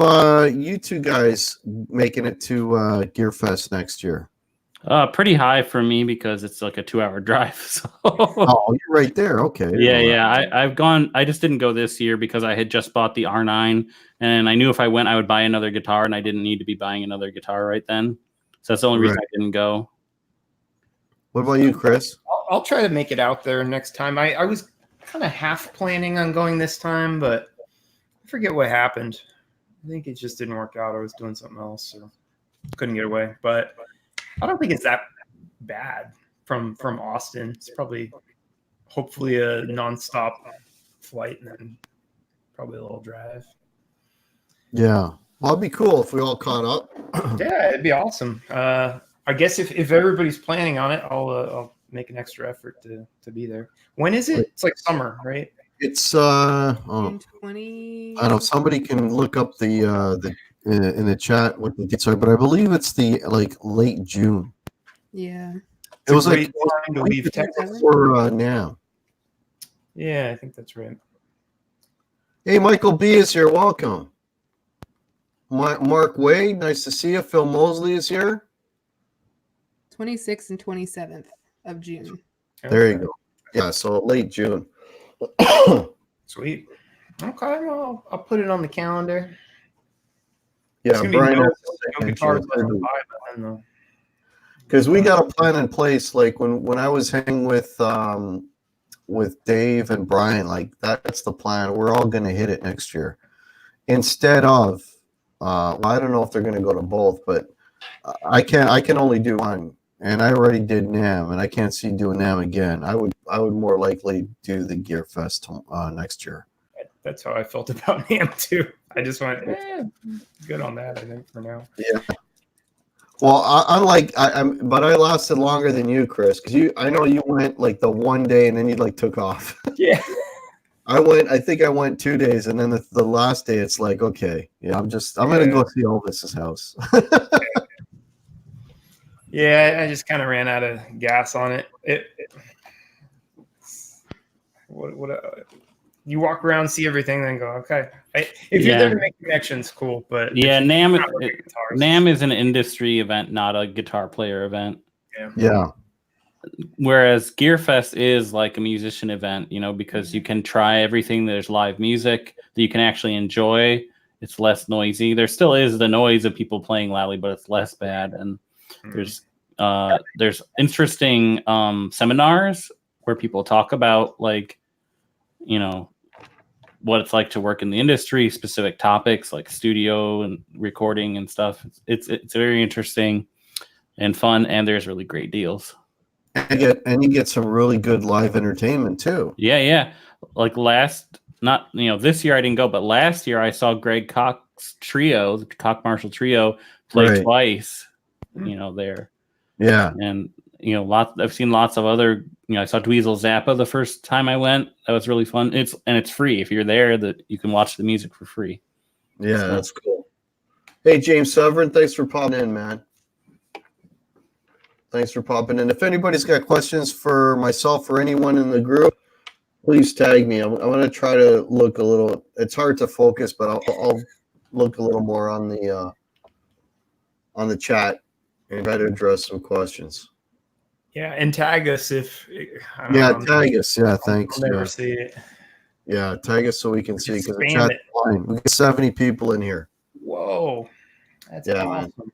you two guys making it to Gearfest next year? Pretty high for me because it's like a 2-hour drive. So. Oh, you're right there. Okay. Yeah. I've gone. I just didn't go this year because I had just bought the R9, and I knew if I went, I would buy another guitar, and I didn't need to be buying another guitar right then. So that's the only reason I didn't go. What about you, Chris? I'll try to make it out there next time. I was kind of half planning on going this time, but I forget what happened. I think it just didn't work out. I was doing something else, so couldn't get away. But I don't think it's that bad from Austin. It's probably, hopefully, a nonstop flight and then probably a little drive. Yeah. Well, it'd be cool if we all caught up. Yeah, it'd be awesome. I guess if everybody's planning on it, I'll make an extra effort to be there. When is it? It's like summer, right? It's June 20. I don't know. Somebody can look up the in the chat what the dates are, but I believe it's the late June. Yeah. It was like time to leave Texas. for now. Yeah, I think that's right. Hey, Michael B is here. Welcome. Mark Wade, nice to see you. Phil Mosley is here. 26th and 27th of June. There you go. Yeah, so late June. Sweet. Okay, well, I'll put it on the calendar. Yeah, Brian. Because we got a plan in place. Like when I was hanging with Dave and Brian, like that's the plan. We're all going to hit it next year. Instead of, I don't know if they're going to go to both, but I can only do one. And I already did NAMM, and I can't see doing NAMM again. I would more likely do the Gearfest next year. That's how I felt about NAMM too. I just went, good on that, I think, for now. Yeah. Well, but I lasted longer than you, Chris, because I know you went like the one day and then you took off. Yeah. I think I went 2 days, and then the last day it's like, okay, yeah, I'm gonna go see Elvis's house. Yeah, I just kind of ran out of gas on it. You walk around, see everything, then go, okay. If you're there to make connections, cool. But yeah, NAMM is an industry event, not a guitar player event. Yeah. Whereas Gearfest is like a musician event, because you can try everything. There's live music that you can actually enjoy. It's less noisy. There still is the noise of people playing loudly, but it's less bad. And there's interesting seminars where people talk about what it's like to work in the industry, specific topics like studio and recording and stuff. It's very interesting and fun, and there's really great deals. And you get some really good live entertainment too. Yeah. Like this year I didn't go, but last year I saw Greg Koch's trio, the Koch Marshall trio, play twice. There. Yeah. And I've seen lots of other. I saw Dweezil Zappa the first time I went. That was really fun. It's free if you're there. That you can watch the music for free. Yeah, that's cool. Hey, James Severin, thanks for popping in, man. Thanks for popping in. If anybody's got questions for myself or anyone in the group, please tag me. I'm going to try to look a little. It's hard to focus, but I'll look a little more on the chat and try to address some questions. Yeah, and tag us if. Tag us. Yeah, thanks. I'll never see it. Yeah, tag us so we can see because the chat's fine. We got 70 people in here. Whoa, that's awesome. Man.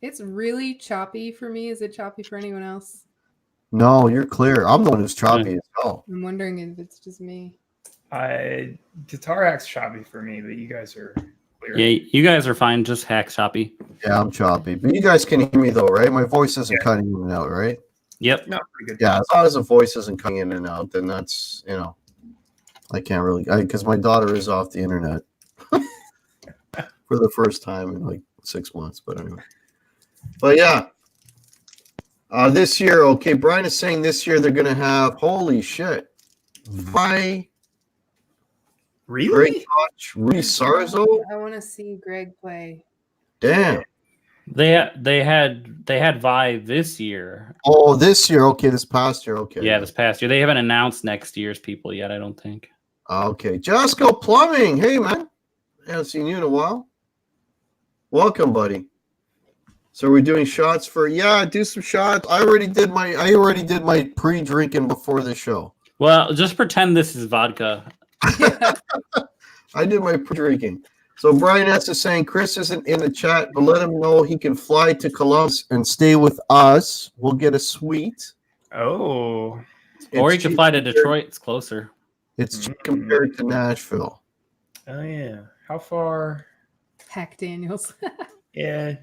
It's really choppy for me. Is it choppy for anyone else? No, you're clear. I'm the one who's choppy as hell. I'm wondering if it's just me. Guitar Hack's choppy for me, but you guys are clear. Yeah, you guys are fine. Just hack choppy. Yeah, I'm choppy. But you guys can hear me though, right? My voice isn't cutting in and out, right? Yep. No, pretty good. Yeah, as long as the voice isn't coming in and out, then that's, I can't really, because my daughter is off the internet for the first time in like 6 months. But anyway, but yeah, this year, okay, Brian is saying this year they're going to have, holy shit, Rudy Really? Sarzo? I want to see Greg play. Damn. They had Vi this year. Oh, this year. Okay, this past year. Okay. Yeah, this past year. They haven't announced next year's people yet, I don't think. Okay. Josco Plumbing. Hey, man. I haven't seen you in a while. Welcome, buddy. So we're doing shots for, do some shots. I already did my pre-drinking before the show. Well, just pretend this is vodka. I did my pre-drinking. So Brian S is saying Chris isn't in the chat, but let him know he can fly to Columbus and stay with us. We'll get a suite. Oh, Or you It's can cheap fly to Detroit. It's closer. It's cheap compared to Nashville. oh yeah. How far? Hack Daniels. Yeah,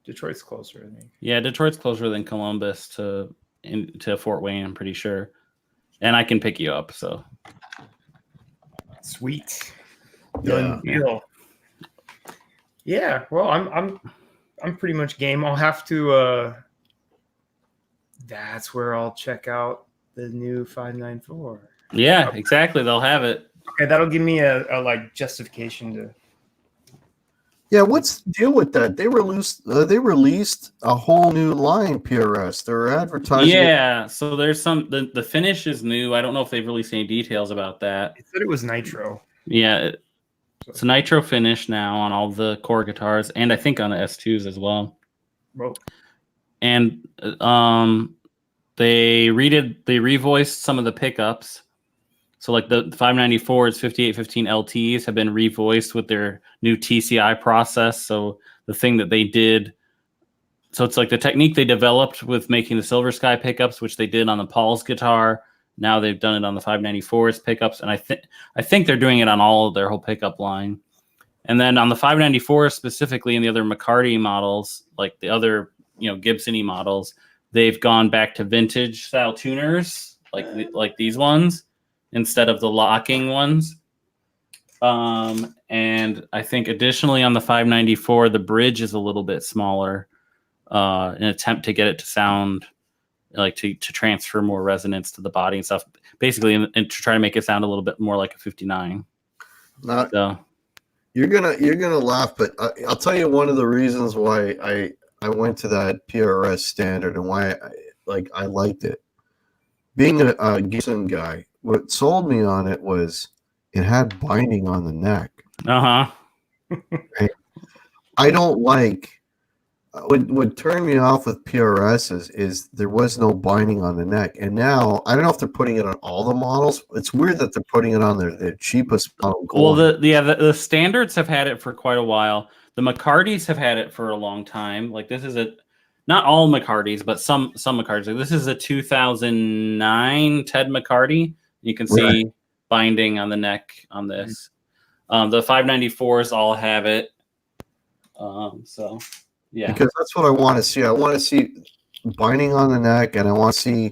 Detroit's closer, I think. Yeah, Detroit's closer than Columbus to Fort Wayne, I'm pretty sure. And I can pick you up, so. Sweet. Yeah. Done deal. Yeah. Well, I'm pretty much game. I'll have to. That's where I'll check out the new 594. Yeah, exactly. They'll have it. Okay, that'll give me a like justification to. Yeah, what's the deal with that? They released a whole new line, PRS. They're advertising. Yeah, so there's the finish is new. I don't know if they've released any details about that. It said it was nitro. Yeah, it's a nitro finish now on all the core guitars, and I think on the S2s as well. Well, And they revoiced some of the pickups. So like the 594s, 5815 LTs have been revoiced with their new TCI process. So the thing that they did, so it's like the technique they developed with making the Silver Sky pickups, which they did on the Paul's guitar. Now they've done it on the 594s pickups, and I think they're doing it on all of their whole pickup line. And then on the 594 specifically, and the other McCarty models, like the other Gibson-y models, they've gone back to vintage style tuners, like these ones, instead of the locking ones. And I think additionally on the 594, the bridge is a little bit smaller, in an attempt to get it to sound like to transfer more resonance to the body and stuff, basically, and to try to make it sound a little bit more like a 59. So You're gonna laugh, but I'll tell you one of the reasons why I went to that PRS standard and why I liked it. Being a Gibson guy, what sold me on it was it had binding on the neck. I don't like what turned me off with PRS is there was no binding on the neck, and now I don't know if they're putting it on all the models. It's weird that they're putting it on their cheapest model. Well, the standards have had it for quite a while. The McCartys have had it for a long time. Like this is not all McCartys, but some McCartys. Like this is a 2009 Ted McCarty. You can see binding on the neck on this. The 594s all have it. So yeah, because that's what I want to see. I want to see binding on the neck, and I want to see,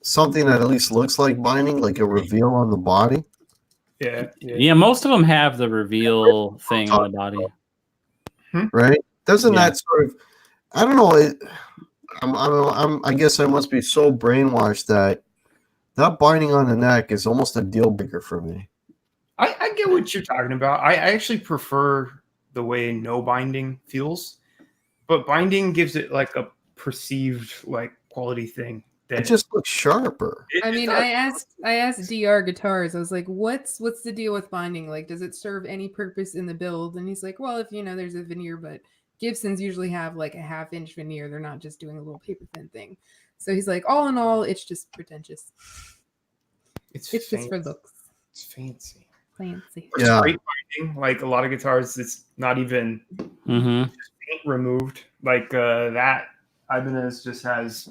something that at least looks like binding, like a reveal on the body. Yeah. Most of them have the reveal thing on the body, right? Doesn't that sort of? I don't know. I guess I must be so brainwashed that binding on the neck is almost a deal breaker for me. I get what you're talking about. I actually prefer the way no binding feels, but binding gives it like a perceived like quality thing. It just looks sharper. I asked DR Guitars. I was like, "What's the deal with binding? Like, does it serve any purpose in the build?" And he's like, "Well, if there's a veneer, but Gibsons usually have like a 1/2-inch veneer. They're not just doing a little paper thin thing." So he's like, "All in all, it's just pretentious. It's just for looks. It's fancy. Fancy. Yeah. Straight binding, like a lot of guitars, it's not even just paint removed. Like that Ibanez just has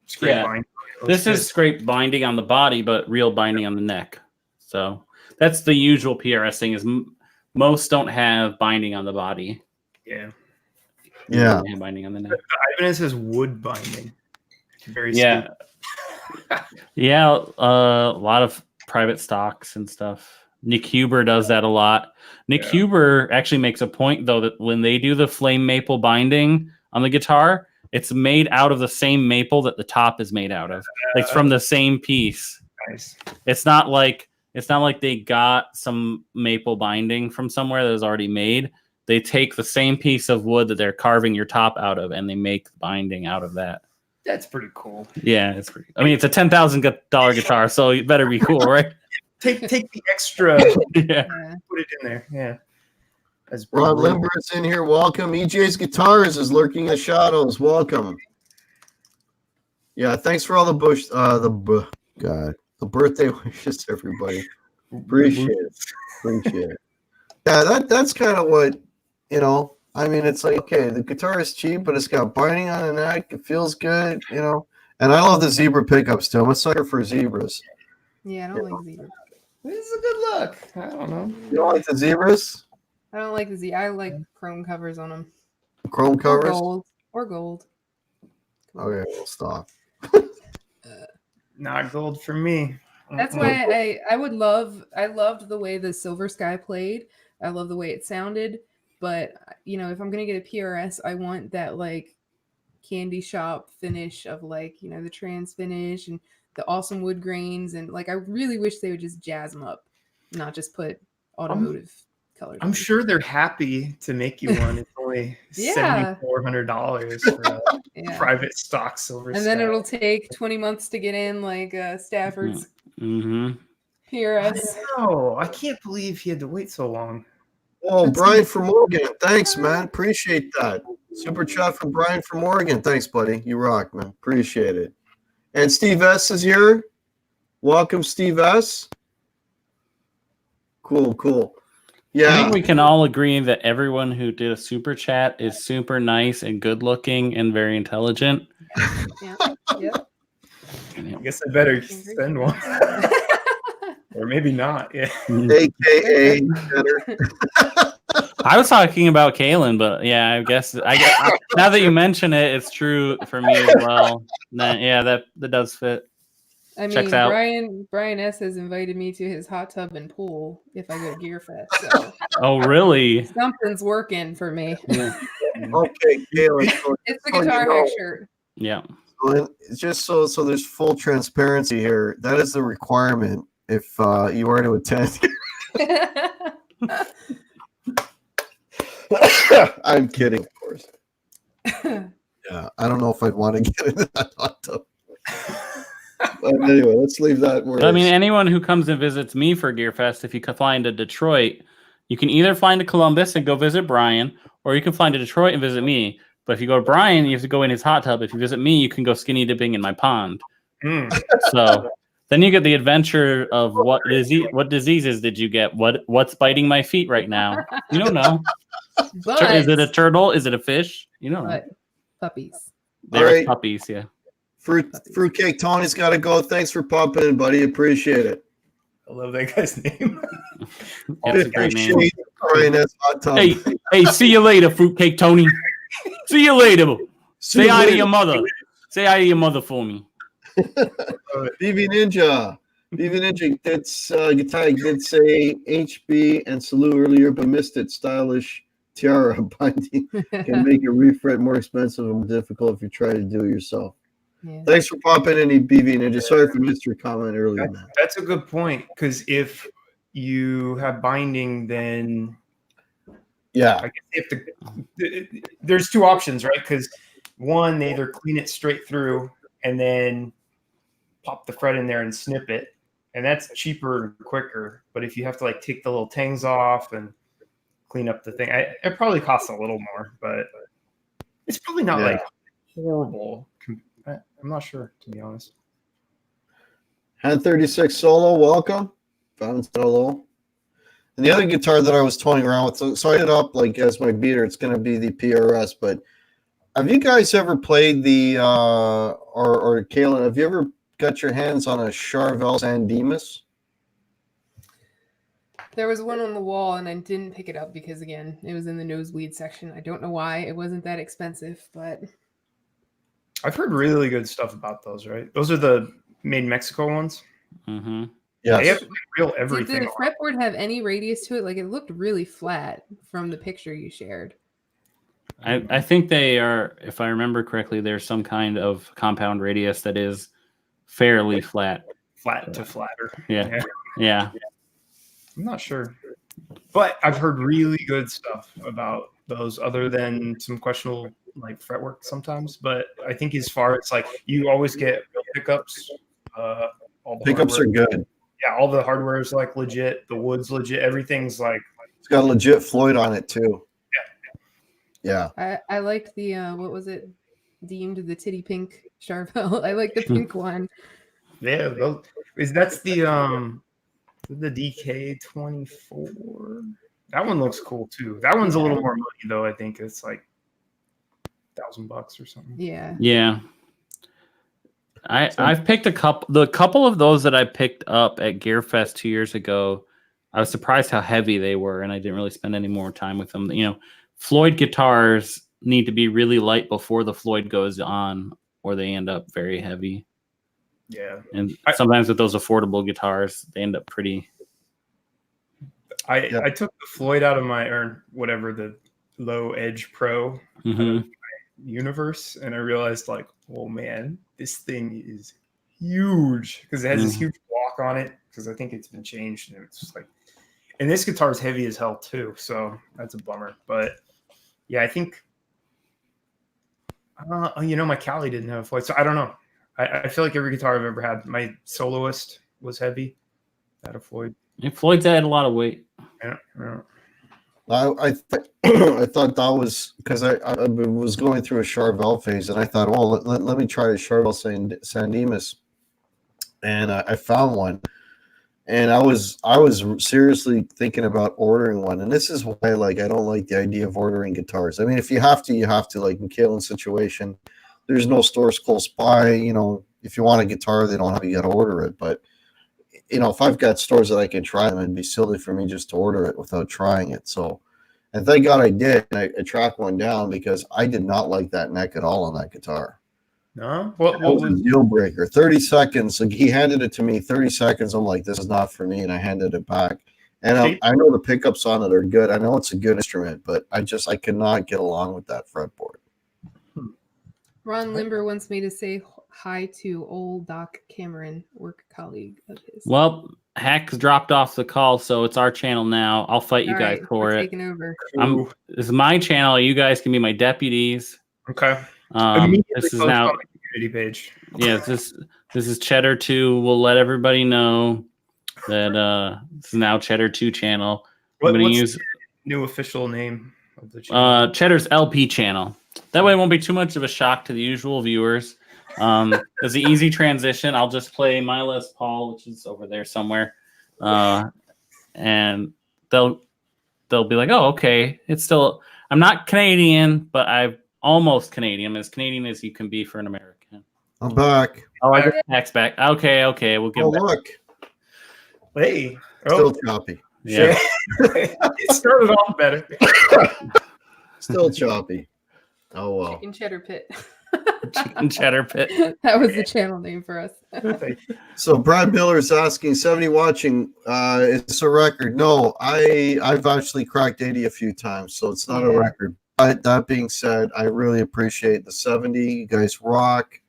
scrape binding. This is scrape binding on the body, but real binding on the neck. So that's the usual PRS thing. Is most don't have binding on the body. Yeah. Binding on the neck. The Ibanez has wood binding. Very Yeah. Yeah, a lot of private stocks and stuff. Nick Huber does that a lot. Nick Yeah. Huber actually makes a point though that when they do the flame maple binding on the guitar, it's made out of the same maple that the top is made out of. Like it's from the same piece. nice. It's not like they got some maple binding from somewhere that was already made. They take the same piece of wood that they're carving your top out of, and they make the binding out of that. That's pretty cool. Yeah, it's pretty. I mean, it's a $10,000 guitar, so it better be cool, right? Take the extra, Yeah. Yeah. put it in there. Yeah. That's Ron brilliant. Limber's in here. Welcome. EJ's Guitars is lurking in the shadows. Welcome. Yeah, thanks for all the birthday wishes, everybody. Appreciate it. Appreciate it. Yeah, that's kind of what, I mean, it's like, okay, the guitar is cheap, but it's got binding on the neck. It feels good, And I love the zebra pickups too. I'm a sucker for zebras. Yeah, I don't like zebra. This is a good look. I don't know. You don't like the zebras? I don't like the Z. I like chrome covers on them. Chrome covers? Or gold. Okay, we'll stop. Not gold for me. That's why I loved the way the Silver Sky played. I love the way it sounded. But if I'm gonna get a PRS, I want that like candy shop finish of like the trans finish and the awesome wood grains, and like I really wish they would just jazz them up, not just put automotive colors. I'm sure they're happy to make you one. It's only Yeah. $7,400 for a Yeah. private stock silver. And then Sky. it'll take 20 months to get in, like Stafford's Mm-hmm. PRS. No, I can't believe he had to wait so long. Oh, Brian from Oregon. Thanks, man. Appreciate that. Super chat from Brian from Oregon. Thanks, buddy. You rock, man. Appreciate it. And Steve S is here. Welcome, Steve S. Cool. I Yeah. think we can all agree that everyone who did a super chat is super nice and good looking and very intelligent. Yeah. Yep. I guess I better send one. Or maybe not. Yeah. AKA better. I was talking about Kalen, but yeah, I guess now that you mention it, it's true for me as well. That does fit. I Checks mean, out. Brian S has invited me to his hot tub and pool if I go to Gear Fest. So Oh, really? something's working for me. Okay, Kayla. It's the So you guitar know- hack shirt. Yeah. It's just so there's full transparency here. That is the requirement if you are to attend. I'm kidding, of course. Yeah, I don't know if I'd want to get into that hot tub. But anyway, let's leave that where I mean, it's- anyone who comes and visits me for Gear Fest, if you fly into Detroit, you can either fly into Columbus and go visit Brian, or you can fly into Detroit and visit me. But if you go to Brian, you have to go in his hot tub. If you visit me, you can go skinny dipping in my pond. Mm. So then you get the adventure of what diseases did you get? What's biting my feet right now? You don't know. But Is it a turtle? Is it a fish? You don't know. but puppies. They're Alright. puppies, yeah. Fruitcake Tony's got to go. Thanks for popping in, buddy. Appreciate it. I love that guy's name. That's a great name. Appreciate Brian S. hot tub. Hey, see you later, Fruitcake Tony. See you later. See Say you hi to later. your mother. Say hi to your mother for me. BV Ninja. BV Ninja guitar did say HB and Salute earlier, but missed it. Stylish tiara binding can make a refret more expensive and more difficult if you try to do it yourself. Yeah. Thanks for popping in, BV Ninja. Sorry for missed your comment earlier, man. That's a good point, because if you have binding, then Yeah. I guess you have to, there's two options, right? Because one, they either clean it straight through and then pop the fret in there and snip it, and that's cheaper and quicker. But if you have to like take the little tangs off and clean up the thing, it probably costs a little more, but it's probably not Yeah. like horrible. I'm not sure, to be honest. Hand 36 solo, welcome. Found solo. And the other guitar that I was toying around with, so I ended up like as my beater, it's going to be the PRS. But have you guys ever played the, or Kalen, have you ever got your hands on a Charvel San Dimas? There was one on the wall and I didn't pick it up because again, it was in the nosebleed section. I don't know why. It wasn't that expensive, but I've heard really good stuff about those. Right, those are the made in Mexico ones. Hmm. They have Yes. like, real Did everything. the fretboard have any radius to it? Like it looked really flat from the picture you shared. I think they are, if I remember correctly, there's some kind of compound radius that is fairly flat. Flat to flatter. Yeah. Yeah. I'm not sure, but I've heard really good stuff about those, other than some questionable like fretwork sometimes. But I think as far as like you always get real pickups. All the Pickups hardware. are good. Yeah, all the hardware is like legit. The wood's legit. Everything's like It's got a legit Floyd on it too. Yeah. I liked the what was it deemed the titty pink Charvel. I like the pink one. yeah. That's the DK24. That one looks cool too. That one's a little more money though. I think it's like $1,000 or something. Yeah. Yeah. I've picked a couple of those that I picked up at GearFest 2 years ago. I was surprised how heavy they were, and I didn't really spend any more time with them. You know, Floyd guitars need to be really light before the Floyd goes on, or they end up very heavy. Yeah. And sometimes with those affordable guitars, they end up pretty. I took the Floyd out of my, or whatever, the Low Edge Pro Mhm. universe, and I realized like, oh man, this thing is huge because it has this huge block on it, because I think it's been changed, and it's just like, and this guitar is heavy as hell too, so that's a bummer. But yeah, I think my Cali didn't have a Floyd, so I don't know. I feel like every guitar I've ever had, my Soloist was heavy. That a Floyd. And Floyd's had a lot of weight. Yeah. I thought that was because I was going through a Charvel phase, and I thought, well, let me try a Charvel San Dimas, and I found one, and I was seriously thinking about ordering one. And this is why I don't like the idea of ordering guitars. I mean, if you have to, you have to. Like in Kalen's situation, there's no stores close by. You know, if you want a guitar, they don't have, you got to order it. But you know, if I've got stores that I can try them, it'd be silly for me just to order it without trying it. So, and thank God I did. I tracked one down because I did not like that neck at all on that guitar. No, What was a deal breaker? 30 seconds. Like he handed it to me, 30 seconds. I'm like, this is not for me, and I handed it back. And I know the pickups on it are good. I know it's a good instrument, but I could not get along with that fretboard. Ron Limber wants me to say hi to old Doc Cameron, work colleague of his. Well, Hack's dropped off the call, so it's our channel now. I'll fight you All guys right, for we're it. taking over. This is my channel. You guys can be my deputies. Okay. This is post now on the community page. Yeah, this is Cheddar 2. We'll let everybody know that this is now Cheddar 2 channel. I'm going to use the new official name of the channel? Cheddar's LP channel. That way it won't be too much of a shock to the usual viewers. There's an easy transition. I'll just play my Les Paul, which is over there somewhere. And they'll be like, oh, okay. It's still, I'm not Canadian, but I'm almost Canadian, as Canadian as you can be for an American. I'm back. Oh, I got Hack's back. Okay, we'll give Oh, look. Hey. Still choppy. Yeah. It started off better. Still choppy. Oh, well. Chicken Cheddar Pit. Chicken Cheddar Pit. That was the channel name for us. So Brad Miller is asking, 70 watching, is this a record? No, I've actually cracked 80 a few times, so it's not a record. But that being said, I really appreciate the 70. You guys rock.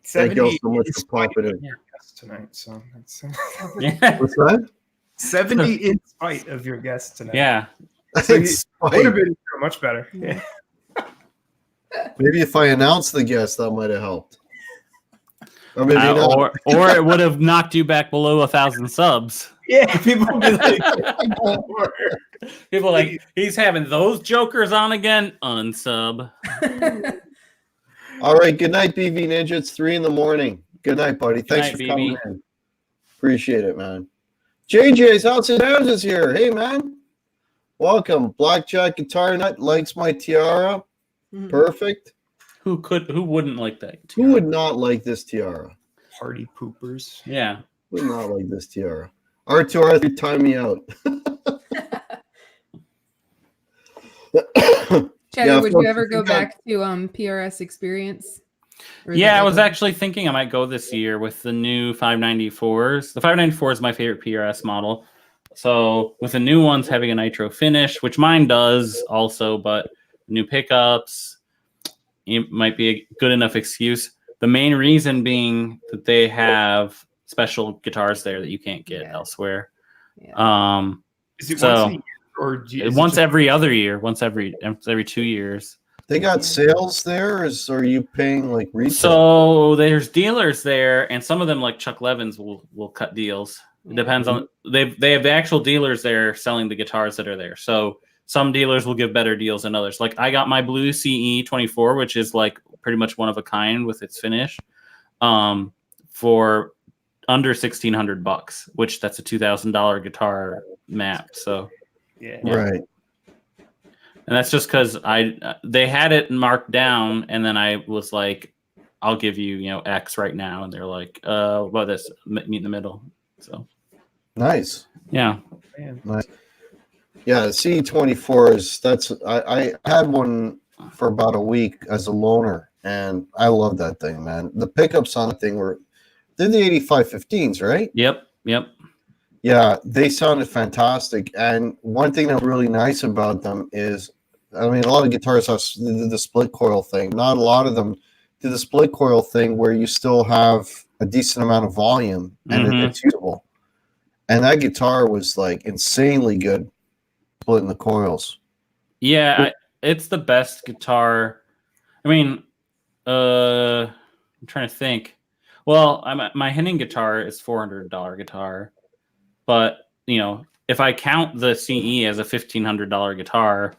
Thank you all so much for popping in. Tonight, so that's Yeah. What's that? 70 in spite of your guest tonight. Yeah. So It's would fine. have been much better. Yeah. Maybe if I announced the guest, that might have helped. Or maybe not. Or it would have knocked you back below 1,000 subs. Yeah, people would be like, People are like, he's having those jokers on again. Unsub. All right. Good night, BV Ninja. It's 3 a.m. Good night, buddy. Thanks night, for coming BB. in. Appreciate it, man. JJ's House and Downs is here. Hey, man. Welcome. Blackjack Guitar Nut likes my tiara. Perfect. Who wouldn't like that? Who would not like this tiara? party poopers. Yeah. Would not like this tiara. R2R3, time me out. Cheddar, would folks, you ever if go you got- back to PRS Experience? Or is Yeah, that I was like a- actually thinking I might go this year with the new 594s. The 594 is my favorite PRS model. So with the new ones having a nitro finish, which mine does also, but new pickups, it might be a good enough excuse. The main reason being that they have special guitars there that you can't get Yeah. elsewhere. Yeah. Is it So- once a year or is it Once just- every other year, once every 2 years. They got Yeah. sales there, or are you paying like retail? So there's dealers there, and some of them, like Chuck Levins, will cut deals. It depends on they have the actual dealers there selling the guitars that are there. So some dealers will give better deals than others. Like I got my blue CE 24, which is like pretty much one of a kind with its finish, for under $1,600, which that's a $2,000 guitar map. So Yeah. Right. and that's just because they had it marked down, and then I was like, I'll give you X right now, and they're like, what about this? Meet in the middle. So Nice. yeah. Man. Yeah, the C24 is I had one for about a week as a loaner, and I love that thing, man. The pickups on the thing they're the 8515s, right? Yep. Yeah, they sounded fantastic. And one thing that's really nice about them is, I mean, a lot of guitars have the split coil thing. Not a lot of them do the split coil thing where you still have a decent amount of volume and Mhm. it's usable. And that guitar was like insanely good splitting the coils. Yeah, it's the best guitar. I mean, I'm trying to think. Well, my Henning guitar is $400 guitar, but if I count the CE as a $1,500 guitar,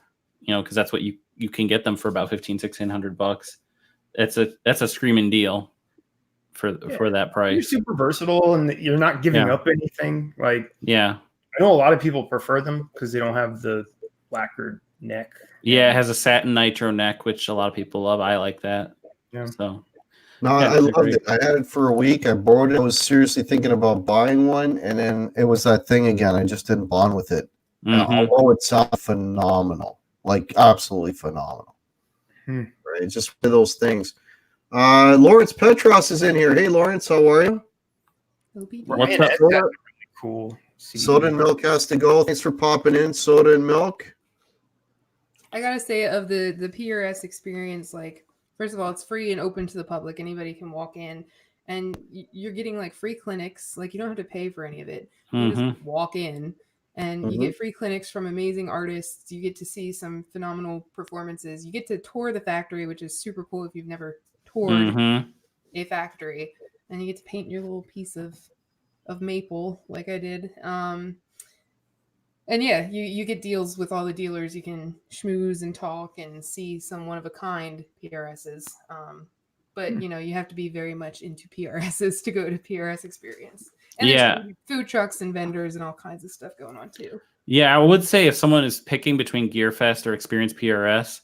because that's what you can get them for about $1,600. That's a screaming deal for that You're price. super versatile and you're not giving Yeah. up anything. Like Yeah, I know a lot of people prefer them because they don't have the lacquered neck. yeah. It has a satin nitro neck, which a lot of people love. I like that. Yeah. So No, Yeah, I they're loved great. it. I had it for a week. I borrowed it. I was seriously thinking about buying one, and then it was that thing again. I just didn't bond with it. mhm. Although it sounded phenomenal, like absolutely phenomenal. Hmm. Right, just one of those things. Lawrence Petros is in here. Hey, Lawrence, how are you? OBD. What's Man, up? that's got really cool. Soda and Milk has to go. Thanks for popping in, Soda and Milk. I gotta say, of the PRS experience, like, first of all, it's free and open to the public. Anybody can walk in, and you're getting like free clinics. Like, you don't have to pay for any of it. You just walk in, and you Mhm. get free clinics from amazing artists. You get to see some phenomenal performances. You get to tour the factory, which is super cool if you've never toured Mhm. a factory, and you get to paint your little piece of maple like I did. And yeah, you get deals with all the dealers. You can schmooze and talk and see some one of a kind PRSs. But you have to be very much into PRSs to go to PRS experience. And Yeah. there's food trucks and vendors and all kinds of stuff going on too. Yeah, I would say if someone is picking between GearFest or Experience PRS,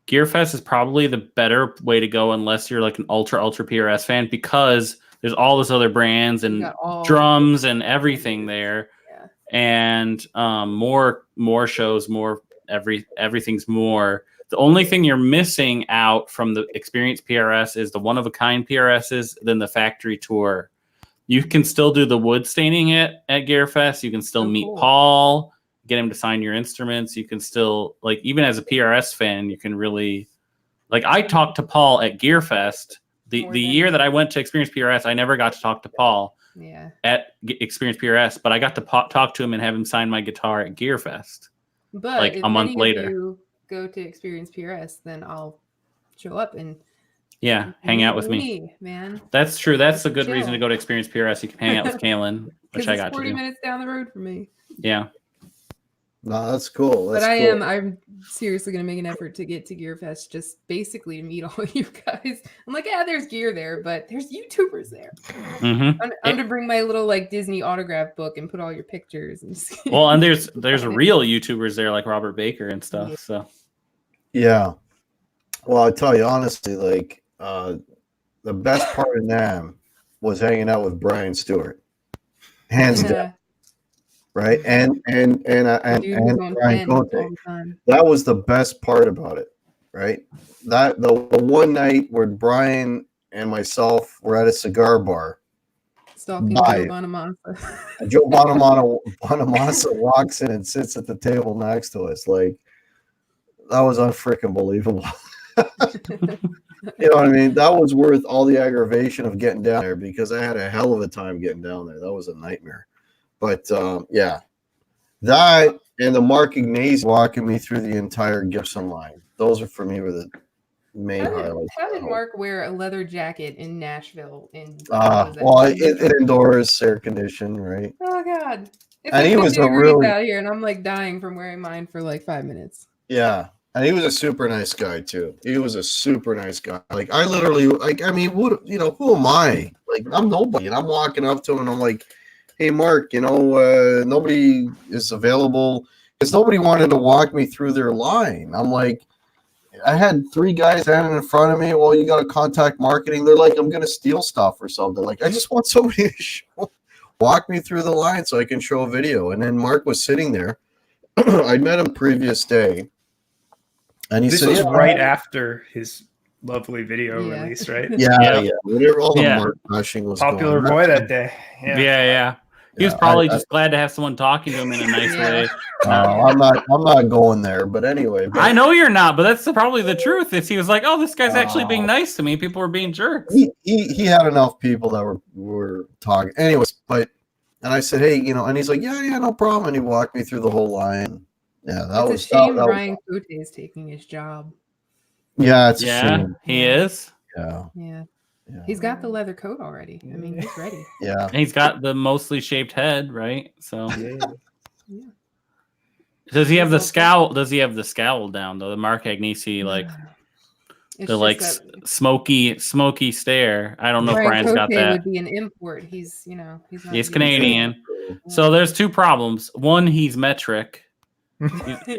GearFest is probably the better way to go unless you're like an ultra PRS fan, because there's all those other brands You and got all drums and everything there, Yeah. and more shows, everything's more. The only thing you're missing out from the Experience PRS is the one of a kind PRSs, then the factory tour. You can still do the wood staining at GearFest. You can still Oh, meet cool. Paul, get him to sign your instruments. You can still, like, even as a PRS fan, you can really, like, I talked to Paul at GearFest. The More than- year that I went to Experience PRS, I never got to talk to Paul Yeah. at Experience PRS, but I got to talk to him and have him sign my guitar at GearFest. But Like, if a month any of later. you go to Experience PRS, then I'll show up and Yeah, hang out with me. man. That's true. That's a good Chill. reason to go to Experience PRS. You can hang out with Kaylin, which Because I it's got to 40 do. minutes down the road from me. Yeah. No, that's cool. That's But cool. I'm seriously gonna make an effort to get to GearFest, just basically to meet all of you guys. I'm like, yeah, there's gear there, but there's YouTubers there. Mm-hmm. I'm to bring my little like Disney autograph book and put all your pictures and Well, and there's real YouTubers there like Robert Baker and stuff. Yeah. So Yeah. Well, I tell you honestly, like the best part of NAMM was hanging out with Brian Stewart, hands down, yeah, right? And dude who's on Brian 10 all Conte. the time. That was the best part about it, right? That the one night where Brian and myself were at a cigar bar. Stalking Bye. Joe Bonamassa. And Joe Bonamassa walks in and sits at the table next to us. Like, that was unfreaking believable. You know what I mean? That was worth all the aggravation of getting down there because I had a hell of a time getting down there. That was a nightmare. But yeah, that and the Mark Ignacy walking me through the entire Gibson line. Those are for me were the main highlights. How did Mark wear a leather jacket in Nashville? Well, it indoors, air conditioned, right? Oh God! It's And like he was 50 a degrees really- out here, and I'm like dying from wearing mine for like 5 minutes. Yeah. And he was a super nice guy too. He was a super nice guy. Like I literally, like, I mean, what, you know, who am I? Like, I'm nobody. And I'm walking up to him and I'm like, hey, Mark, you know, nobody is available because nobody wanted to walk me through their line. I'm like, I had 3 guys standing in front of me. Well, you got to contact marketing. They're like, I'm going to steal stuff or something. Like, I just want somebody to walk me through the line so I can show a video. And then Mark was sitting there. I met him previous day. And he This said, was yeah, right after his lovely video Yeah. release, right? yeah. Whatever, all the Yeah. Mark rushing was Popular going. boy that day. Yeah. He was Yeah, probably I- just glad to have someone talking to him in a nice Yeah. way. I'm not going there. But anyway, I know you're not, but that's probably the truth. Is he was like, "Oh, this guy's actually being nice to me." People were being jerks. he had enough people that were talking. Anyways, and I said, hey, you know, and he's like, yeah, no problem. And he walked me through the whole line. Yeah, that was It's a shame that was- Brian Cote is taking his job. Yeah, it's a Yeah, shame. he is. Yeah, Yeah, yeah, he's got the leather coat already. I mean, he's ready. yeah. And he's got the mostly shaped head, right? So Yeah. does he have the scowl? Does he have the scowl down though? The Mark Ignacy, like It's the like just that smoky stare. I don't know if Brian Brian's got Cote that. would be an import. He's he's not He's US. Canadian. So there's 2 problems. One, he's metric.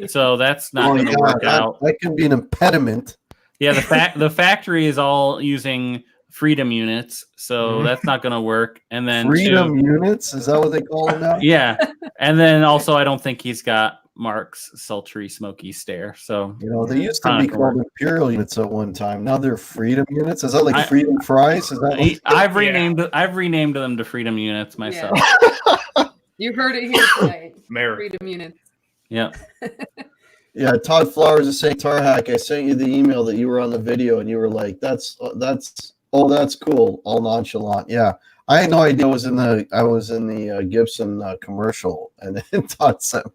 So that's not Oh, going to yeah, work that, out. that can be an impediment. Yeah, the factory is all using Freedom units, so that's not going to work. And then Freedom units, is that what they call them now? yeah, and then also I don't think he's got Mark's sultry, smoky stare. So You know, they used to Not be gonna called imperial units at one time. Now they're freedom units. Is that like I- freedom fries? Is that like, I've renamed them to Freedom units myself. You heard it here tonight. Mary. Freedom units. Yeah. yeah? Todd Flowers is saying, Tarhack, I sent you the email that you were on the video, and you were like, that's cool, all nonchalant. Yeah, I had no idea I was in the Gibson commercial, and then Todd sent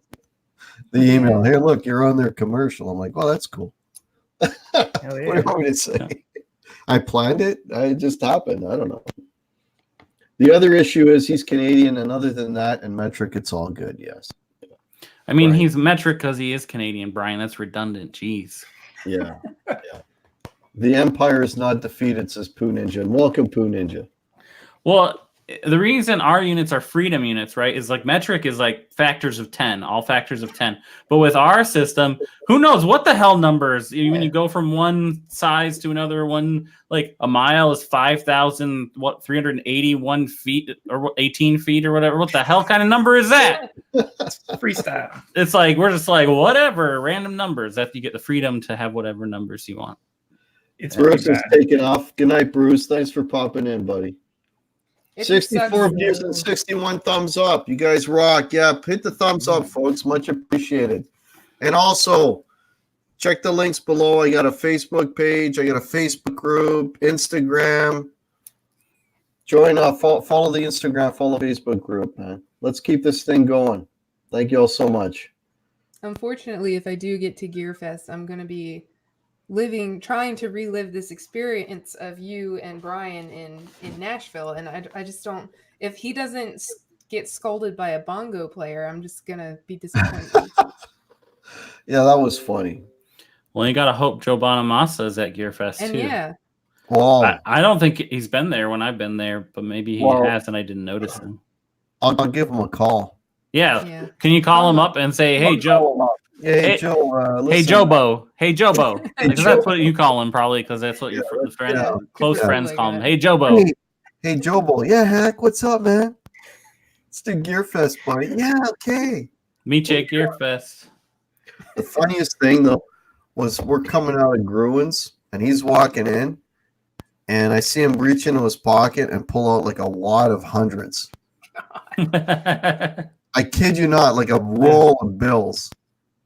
the email. Here, look, you're on their commercial. I'm like, well, that's cool. Hell What do yeah. you want me to say? I planned it. It just happened. I don't know. The other issue is he's Canadian, and other than that, and metric, it's all good. Yes. I mean, Right. he's metric because he is Canadian, Brian. That's redundant. Jeez. Yeah. Yeah. The Empire is not defeated, says Poo Ninja. And welcome, Poo Ninja. Well, the reason our units are freedom units, right, is like metric is like factors of 10, all factors of 10. But with our system, who knows what the hell numbers? When you go from one size to another, one like a mile is 381 feet or 18 feet or whatever. What the hell kind of number is that? Freestyle. It's like we're just like whatever, random numbers that you get the freedom to have whatever numbers you want. It's Bruce pretty is bad. taking off. Good night, Bruce. Thanks for popping in, buddy. It just 64 sucks views that- and 61 thumbs up. You guys rock. Yeah, hit the thumbs up, folks. Much appreciated. And also, check the links below. I got a Facebook page. I got a Facebook group, Instagram. Join up. Follow the Instagram. Follow the Facebook group, man. Let's keep this thing going. Thank you all so much. Unfortunately, if I do get to GearFest, I'm going to be trying to relive this experience of you and Brian in Nashville. And I just don't, if he doesn't get scolded by a bongo player, I'm just going to be disappointed. Yeah, that was funny. Well, you gotta hope Joe Bonamassa is at GearFest And too. yeah, Wow. I don't think he's been there when I've been there, but maybe he Well- has and I didn't notice him. I'll give him a call. Yeah. yeah. Can you call him up and say, "Hey Joe, Hey, Hey- Joe. hey listen. Jobo, hey Jobo"? Because Jobo. that's what you call him, probably, because that's what your friends, yeah. close Yeah. friends Like call him. that. Hey Jobo. Hey, Jobo. Yeah, Hack. What's up, man? It's the GearFest, buddy. Yeah, okay. Meet you at GearFest. The funniest thing though was we're coming out of Gruen's and he's walking in, and I see him reach into his pocket and pull out like a wad of hundreds. I kid you not, like a roll of bills.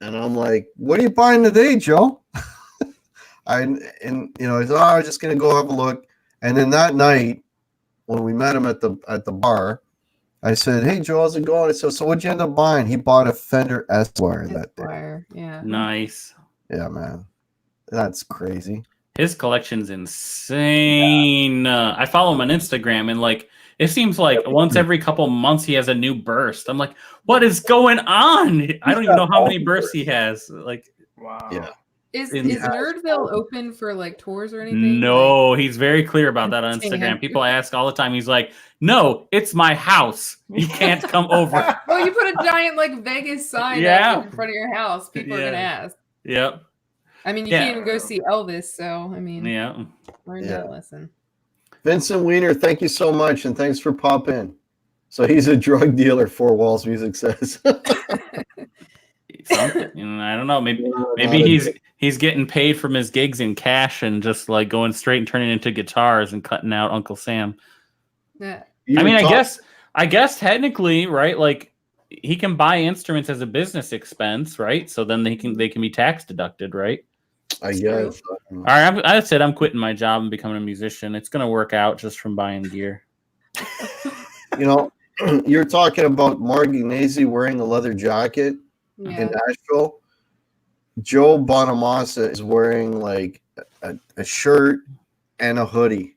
And I'm like, "What are you buying today, Joe?" I'm just gonna go have a look. And then that night, when we met him at the bar, I said, "Hey, Joe, how's it going?" I said, "So what'd you end up buying?" He bought a Fender Esquire that day. Esquire, yeah. Nice. Yeah, man, that's crazy. His collection's insane. I follow him on Instagram, and like it seems like once every couple months he has a new burst. I'm like, what is going on? I don't even know how many bursts he has. Like, Wow. Yeah. Is Yeah. Nerdville open for like tours or anything? no, he's very clear about that on Damn. Instagram. People ask all the time. He's like, no, it's my house. You can't come over. Well, you put a giant like Vegas sign Yeah. out in front of your house. People are Yeah. gonna ask. Yep. I mean, you Yeah. can't even go see Elvis, so I mean, Yeah. learn Yeah. that lesson. Vincent Weiner, thank you so much, and thanks for popping in. So he's a drug dealer, Four Walls Music says. Something. I don't know. Maybe he's getting paid from his gigs in cash and just like going straight and turning into guitars and cutting out Uncle Sam. Yeah. I mean, I guess technically, right? Like he can buy instruments as a business expense, right? So then they can be tax deducted, right? I guess. All right, I said I'm quitting my job and becoming a musician. It's gonna work out just from buying gear. You know, you're talking about Mark Ignazzi wearing a leather jacket Yeah. in Nashville. Joe Bonamassa is wearing like a shirt and a hoodie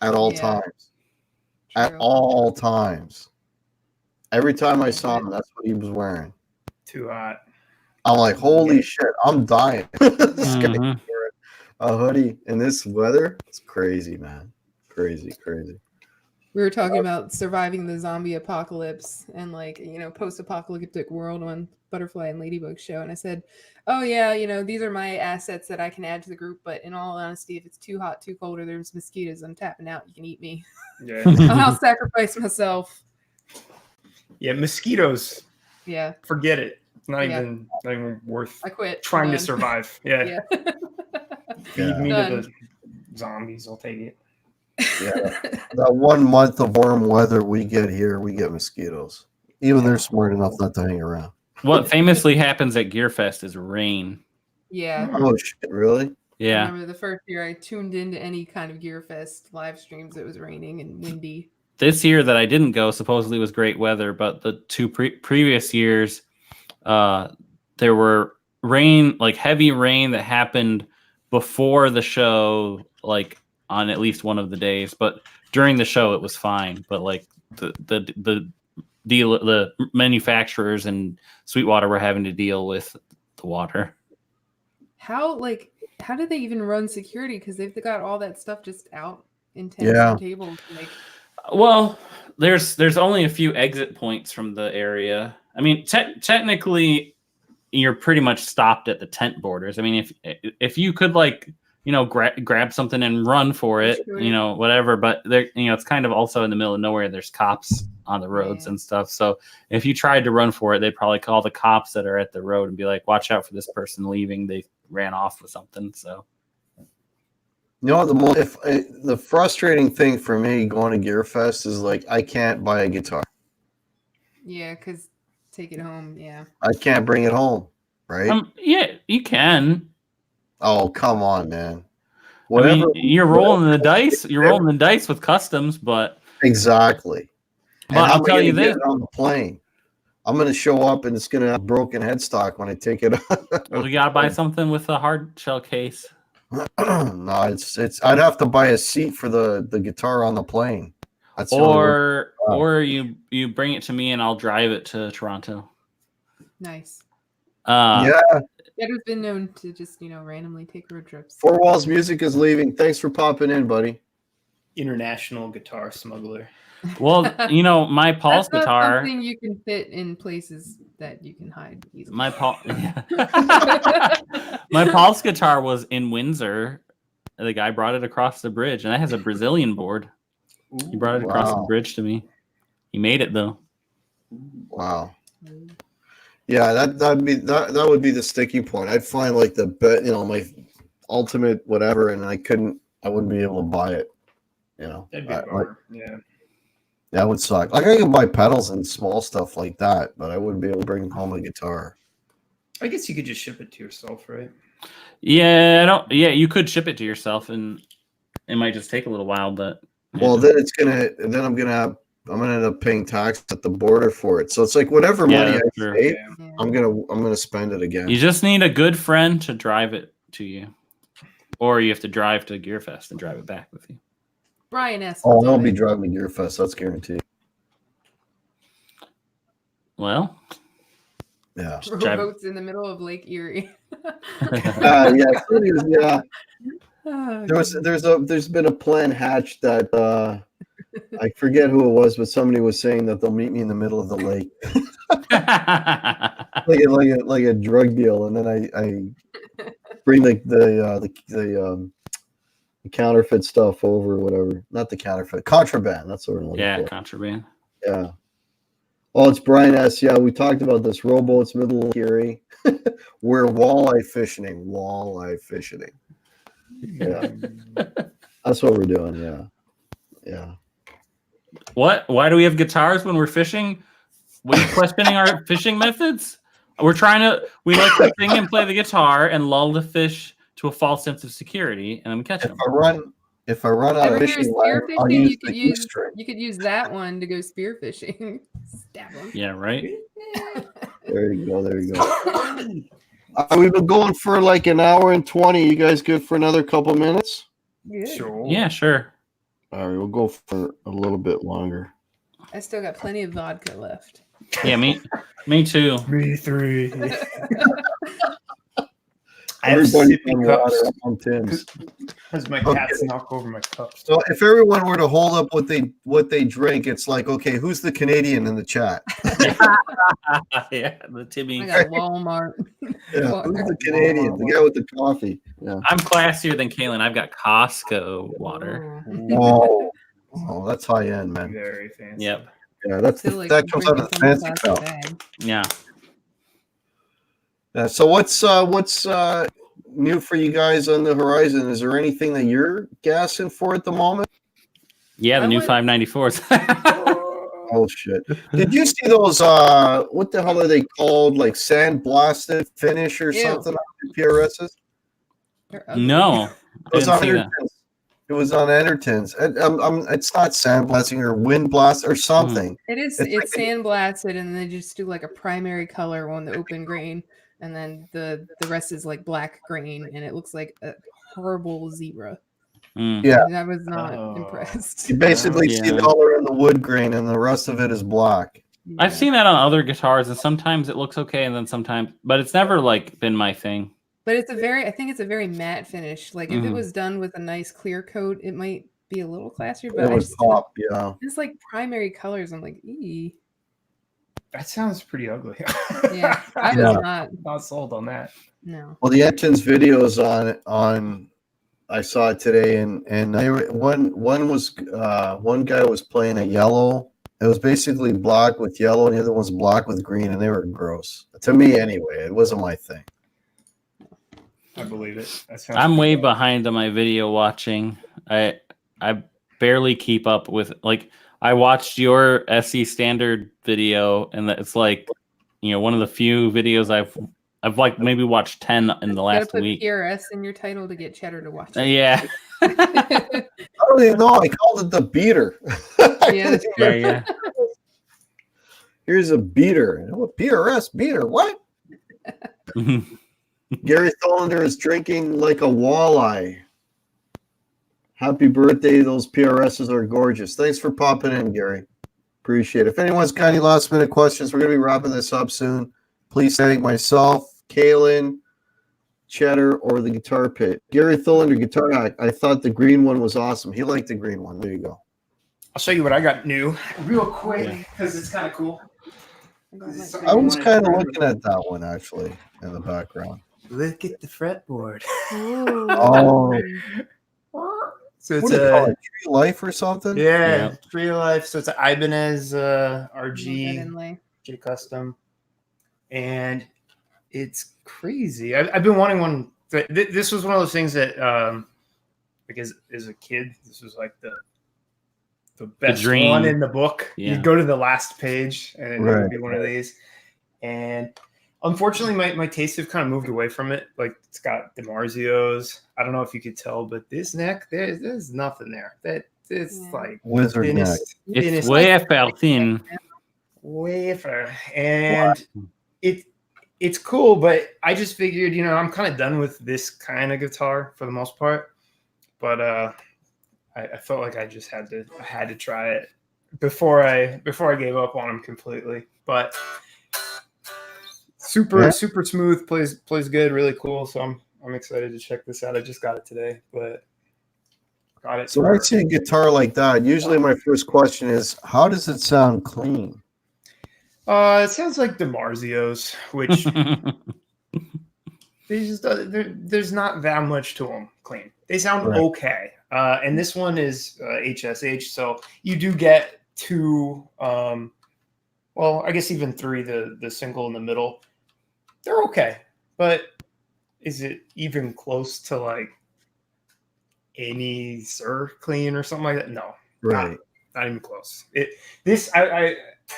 at all Yeah. times. At True. all times. Every time I saw him, that's what he was wearing. Too hot. I'm like, holy shit, I'm dying. This guy Mhm. wearing a hoodie in this weather. It's crazy, man. Crazy. We were talking about surviving the zombie apocalypse and like, post-apocalyptic world on Butterfly and Ladybug show. And I said, oh yeah, these are my assets that I can add to the group. But in all honesty, if it's too hot, too cold, or there's mosquitoes, I'm tapping out. You can eat me. Yeah. I'll sacrifice myself. Yeah. Mosquitoes. Yeah, Forget it. It's not Yeah. even worth I quit. trying to Done. survive. Yeah. Yeah. Feed me Done. to the zombies. I'll take it. Yeah. That 1 month of warm weather we get here, we get mosquitoes. Even they're smart enough not to hang around. What famously happens at Gearfest is rain. Yeah. Oh shit, really? I Yeah. remember the first year I tuned into any kind of Gearfest live streams. It was raining and windy. This year that I didn't go supposedly was great weather, but the two previous years, there were rain, like heavy rain that happened before the show, like on at least one of the days. But during the show, it was fine. But like the manufacturers and Sweetwater were having to deal with the water. How did they even run security? Because they've got all that stuff just out in tents Yeah. and tables. Like, Well, there's only a few exit points from the area. I mean, technically, you're pretty much stopped at the tent borders. I mean, if you could grab something and run for it, Sure. whatever. But there, it's kind of also in the middle of nowhere. There's cops on the roads Yeah. and stuff. So if you tried to run for it, they'd probably call the cops that are at the road and be like, "Watch out for this person leaving. They ran off with something." So. You know, the frustrating thing for me going to Gearfest is like I can't buy a guitar. yeah, because take it home. Yeah. I can't bring it home, right? Yeah, you can. Oh, come on, man. I mean, you're rolling the dice. You're rolling the dice with customs, but Exactly. But And I'll I'm tell you gonna get this. it on the plane. I'm going to show up and it's going to have broken headstock when I take it. We gotta buy something with a hard shell case. No, it's. I'd have to buy a seat for the guitar on the plane. That's the only way. Or you bring it to me and I'll drive it to Toronto. Nice. Yeah. Edward's been known to just, randomly take road trips. Four Walls Music is leaving. Thanks for popping in, buddy. International guitar smuggler. Well, my Paul's That's not guitar. something you can fit in places that you can hide easily. My Paul's guitar was in Windsor. The guy brought it across the bridge, and that has a Brazilian board. He brought it across the Wow. bridge to me. He made it though. Wow. Yeah, that would be the sticky point. I'd find like my ultimate whatever, and I wouldn't be able to buy it. You know, That'd be a like, bummer. Yeah. that would suck. Like I can buy pedals and small stuff like that, but I wouldn't be able to bring home a guitar. I guess you could just ship it to yourself, right? Yeah, I don't. Yeah, you could ship it to yourself, and it might just take a little while. But Well, then I'm gonna end up paying tax at the border for it. So it's like whatever Yeah, money I that's true. save, Yeah. I'm gonna spend it again. you just need a good friend to drive it to you, or you have to drive to Gearfest and drive it back with you. Brian S. Oh, will I'll do be it. driving to Gearfest. That's guaranteed. Well, Yeah. drive- Rowboats in the middle of Lake Erie. Yeah. Yeah. Oh, There's been a plan hatched that I forget who it was, but somebody was saying that they'll meet me in the middle of the lake, like a drug deal, and then I bring the counterfeit stuff over, whatever. Not the counterfeit, contraband. That's what we're looking yeah, for. contraband. Yeah. Oh, it's Brian S. Yeah, we talked about this. Rowboats, middle of Erie. We're walleye fishing. Walleye fishing. Yeah. That's what we're doing. Yeah. Yeah. What? Why do we have guitars when we're fishing? Were you questioning our fishing methods? We like to sing and play the guitar and lull the fish to a false sense of security, and then we catch them. If I run out Ever of hear fishing line, spear I'll fishing? use You could the use E-string. you could use that one to go spear fishing. Stab them. Yeah, right. There you go. There you go. We've been going for like an hour and 20. You guys good for another couple minutes? Sure. Yeah, sure. All right, we'll go for a little bit longer. I still got plenty of vodka left. Yeah, me too. Me three. I have Everybody's sippy on cups water. I'm Tim's. because my Okay. cats knock over my cups. So if everyone were to hold up what they drink, it's like, okay, who's the Canadian in the chat? Yeah, the Timmy. I got Walmart. Yeah, who's the Canadian? The guy with the coffee. Yeah. I'm classier than Kaylin. I've got Costco water. Whoa. Oh, that's high end, man. Very fancy. Yep. Yeah, that's Feel like that comes out of the drinking fancy from a cup. plastic bag. Yeah. Yeah, so what's new for you guys on the horizon? Is there anything that you're gassing for at the moment? Yeah, the I new would- 594s. Oh shit! Did you see those? What the hell are they called? Like sandblasted finish or Ew. something on the PRSs? They're ugly. No. I It was didn't on see that. Enterton's. It was on Enterton's. It's not sandblasting or wind blast or something. It's It's like sandblasted, and they just do like a primary color on the open grain, and then the rest is like black grain, and it looks like a horrible zebra. Mm. Yeah. And I was not Oh. impressed. You basically see Yeah. the color in the wood grain, and the rest of it is black. I've Yeah. seen that on other guitars, and sometimes it looks okay, and then sometimes, but it's never like been my thing. But I think it's a very matte finish. Like if it Mhm. was done with a nice clear coat, it might be a little classier. It But I would just feel like pop. Yeah. it's like primary colors. I'm like, ee. That sounds pretty ugly. Yeah, I was Yeah. not sold on that. no. Well, the Enton's videos on I saw it today, and one guy was playing a yellow. It was basically black with yellow, and the other one's black with green, and they were gross to me anyway. It wasn't my thing. I believe it. That sounds I'm way pretty bad. behind on my video watching. I barely keep up with, like, I watched your SE standard video, and it's like, one of the few videos I've like maybe watched 10 in the Gotta last put week. PRS in your title to get Cheddar to watch it. Yeah. I don't even know. I called it the beater. Yeah, that's Yeah, yeah. Here's a beater. What PRS beater? What? Gary Tholander is drinking like a walleye. Happy birthday. Those PRSs are gorgeous. Thanks for popping in, Gary. Appreciate it. If anyone's got any last minute questions, we're going to be wrapping this up soon. Please thank myself, Kaylin, Cheddar, or the Guitar Pit. Gary Tholander, Guitar Hack. I thought the green one was awesome. He liked the green one. There you go. I'll show you what I got new real quick because it's kind of cool. I was kind of looking at that one actually in the background. Look at the fretboard. Oh. So What it's do you call a it? Tree Life or something? yeah, Tree Life. So it's an Ibanez That RG inlay. J Custom, and it's crazy. I've been wanting one. This was one of those things that, like as a kid, this was like the the best dream. one in the book. Yeah. You go to the last page, and it Right. would be one of these. And unfortunately, my tastes have kind of moved away from it. Like it's got DiMarzio's. I don't know if you could tell, but this neck, there's nothing there. That it's Yeah. like Wizard neck. thinnest, It's thinnest, way thin. wafer, and it's cool. But I just figured, I'm kind of done with this kind of guitar for the most part. But I felt like I just had to try it before I gave up on him completely. But super smooth, plays good, really cool. So I'm excited to check this out. I just got it today, but got it. So when I see a guitar like that, usually my first question is, how does it sound clean? It sounds like DiMarzio's, which there's not that much to them clean. They sound Right. okay. And this one is HSH, so you do get two, well, I guess even three, the single in the middle. They're okay, but is it even close to like any Sir clean or something like that? No, Right. not even close.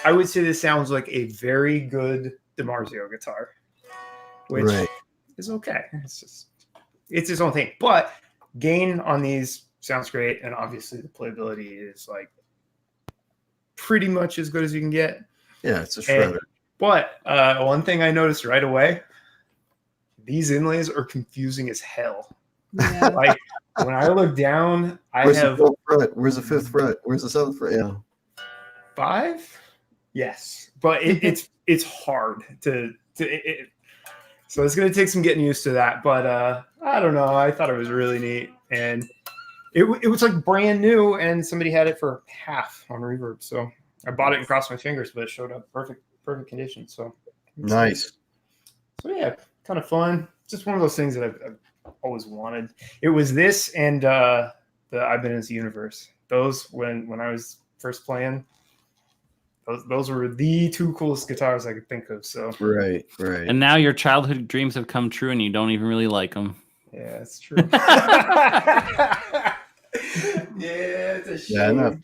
I would say this sounds like a very good DiMarzio guitar, which Right. is okay. It's its own thing, but gain on these sounds great, and obviously the playability is like pretty much as good as you can get. Yeah, it's a And- shredder. But one thing I noticed right away, these inlays are confusing as hell. Yeah. Like when I look down, I Where's have the fourth fret? Where's the fifth fret? Where's the seventh fret? Yeah. 5. Yes, but it's hard to so it's gonna take some getting used to that. But I don't know. I thought it was really neat, and it was like brand new, and somebody had it for half on Reverb. So I bought it and crossed my fingers, but it showed up perfect condition. So Nice. So yeah, kind of fun. Just one of those things that I've always wanted. It was this and the I've Been in This Universe. Those when I was first playing, those were the two coolest guitars I could think of. So Right. Right. And now your childhood dreams have come true, and you don't even really like them. yeah, that's true. yeah, it's a shame. Yeah, not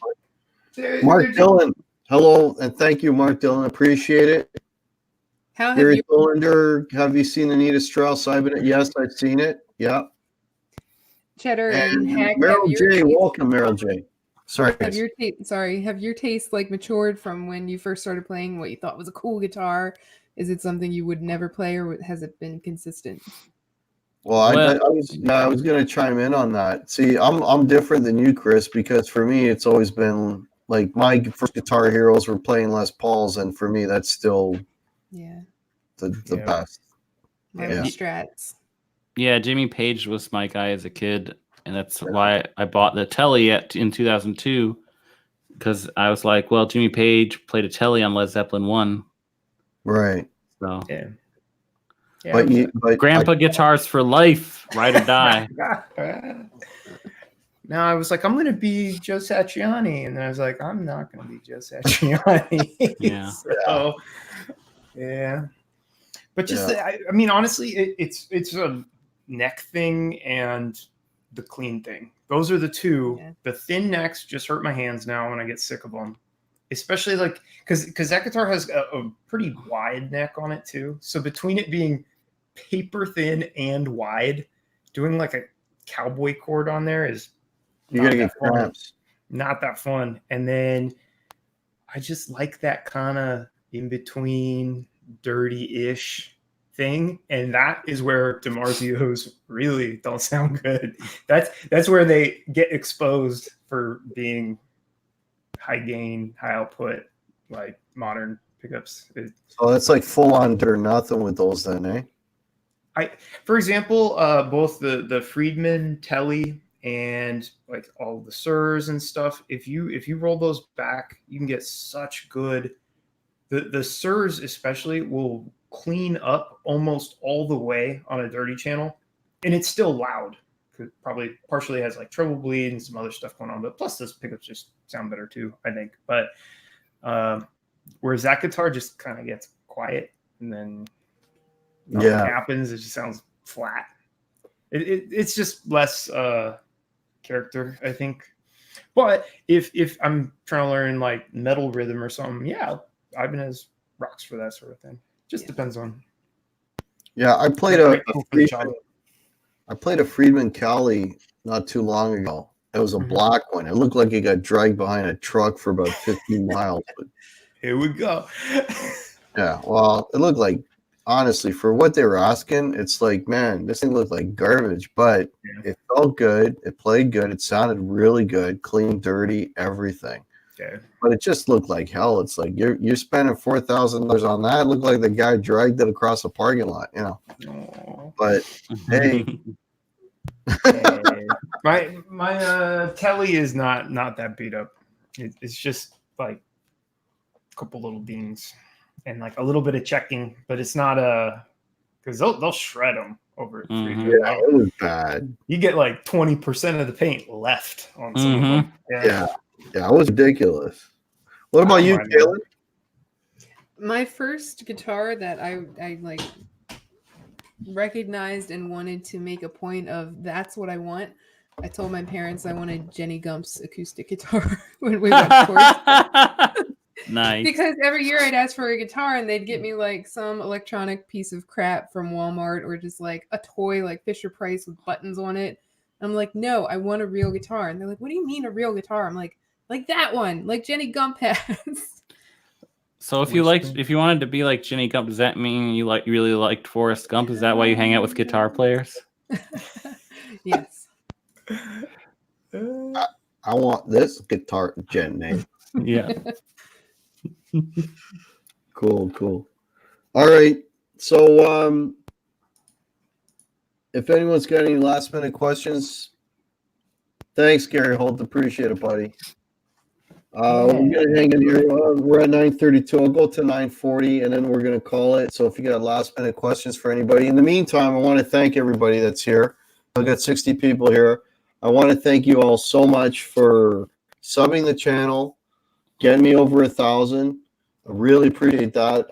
They're Mark just- Dillon. Hello and thank you, Mark Dillon. Appreciate it. How have Gary you? Cylinder, have you seen Anita Strauss? Yes, I've seen it. Yeah. Cheddar and And Hack. Meryl have your J. taste- Welcome, Meryl J. Sorry, Have guys. have your taste like matured from when you first started playing what you thought was a cool guitar? Is it something you would never play, or has it been consistent? Well, I was going to chime in on that. See, I'm different than you, Chris, because for me, it's always been like my first guitar heroes were playing Les Pauls, and for me, that's still Yeah, the Yeah. best. my Yeah. Strats. Yeah, Jimmy Page was my guy as a kid, and that's why I bought the Telly in 2002, because I was like, well, Jimmy Page played a Telly on Led Zeppelin 1, Right. so Yeah. But Grandpa guitars for life, ride or die. Now I was like, I'm gonna be Joe Satriani, and then I was like, I'm not gonna be Joe Satriani. Yeah. So, yeah. But just, I mean, honestly, it's a neck thing and the clean thing. Those are the two. Yeah. The thin necks just hurt my hands now when I get sick of them, especially like because that guitar has a pretty wide neck on it too. So between it being paper thin and wide, doing like a cowboy chord on there is you're going to not get that fun. cramps. Not that fun. And then I just like that kind of in between dirty-ish thing, and that is where DiMarzio's really don't sound good. That's where they get exposed for being high gain, high output, like modern pickups. So that's like full on dirt nothing with those then, eh? For example, both the Friedman Telly and like all the Sirs and stuff, if you roll those back, you can get such good. The Sirs especially will clean up almost all the way on a dirty channel, and it's still loud. Probably partially has like treble bleed and some other stuff going on, but plus those pickups just sound better too, I think. But whereas that guitar just kind of gets quiet, and then nothing happens. It just sounds flat. It's just less character, I think. But if I'm trying to learn like metal rhythm or something, yeah, Ibanez rocks for that sort of thing. Just depends on. Yeah, I played a Friedman Cali not too long ago. It was a Mhm. black one. It looked like it got dragged behind a truck for about 15 miles. But Here we go. yeah, well, it looked like, honestly, for what they were asking, it's like, man, this thing looked like garbage, but Yeah. it felt good. It played good. It sounded really good, clean, dirty, everything. Okay. But it just looked like hell. It's like you're spending $4,000 on that. It looked like the guy dragged it across a parking lot, you know. Aw. But hey, my telly is not that beat up. It's just like a couple little dings and like a little bit of checking, but it's not because they'll shred them over at Mhm. Friedman. yeah, it was bad. You get like 20% of the paint left on some of them. Yeah, yeah, it was ridiculous. What about you, Mine, Kaylin? My first guitar that I like recognized and wanted to make a point of, that's what I want. I told my parents I wanted Jenny Gump's acoustic guitar when we went tours. Nice. Because every year I'd ask for a guitar and they'd get me like some electronic piece of crap from Walmart, or just like a toy like Fisher Price with buttons on it. I'm like, no, I want a real guitar. And they're like, what do you mean a real guitar? I'm like that one, like Jenny Gump has. So if you wanted to be like Jenny Gump, does that mean you really liked Forrest Gump? Is that why you hang out with guitar players? Yes. I want this guitar, Jenny. Yeah. Cool. All right. So if anyone's got any last minute questions, thanks, Gary Holt. Appreciate it, buddy. We're gonna hang in here. We're at 9:32. I'll go to 9:40, and then we're gonna call it. So if you got last minute questions for anybody, in the meantime, I want to thank everybody that's here. I've got 60 people here. I want to thank you all so much for subbing the channel, getting me over 1,000. I really appreciate that.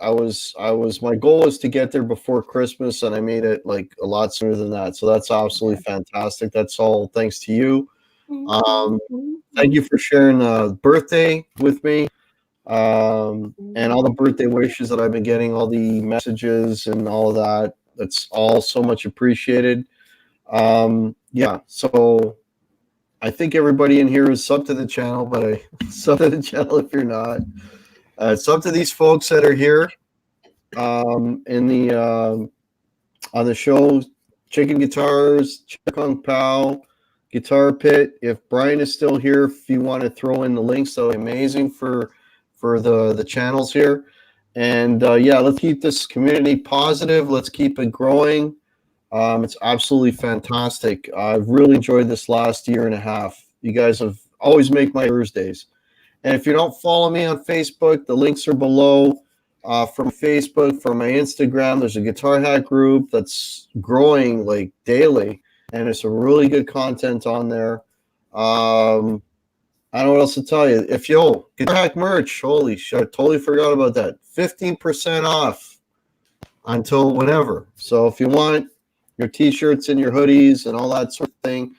My goal was to get there before Christmas, and I made it like a lot sooner than that. So that's absolutely fantastic. That's all thanks to you. Thank you for sharing a birthday with me, and all the birthday wishes that I've been getting, all the messages and all of that. That's all so much appreciated. Yeah, so I think everybody in here is sub to the channel, but sub to the channel if you're not. Sub to these folks that are here on the show: Chicken Guitars, Chick Kong Pow, Guitar Pit. If Brian is still here, if you want to throw in the links, that would be amazing for the channels here. And yeah, let's keep this community positive. Let's keep it growing. It's absolutely fantastic. I've really enjoyed this last year and a half. You guys have always make my Thursdays. And if you don't follow me on Facebook, the links are below. From Facebook, from my Instagram, there's a Guitar Hack group that's growing like daily, and there's some really good content on there. I don't know what else to tell you. Guitar Hack merch, holy shit, I totally forgot about that. 15% off until whenever. So if you want your t-shirts and your hoodies and all that sort of thing,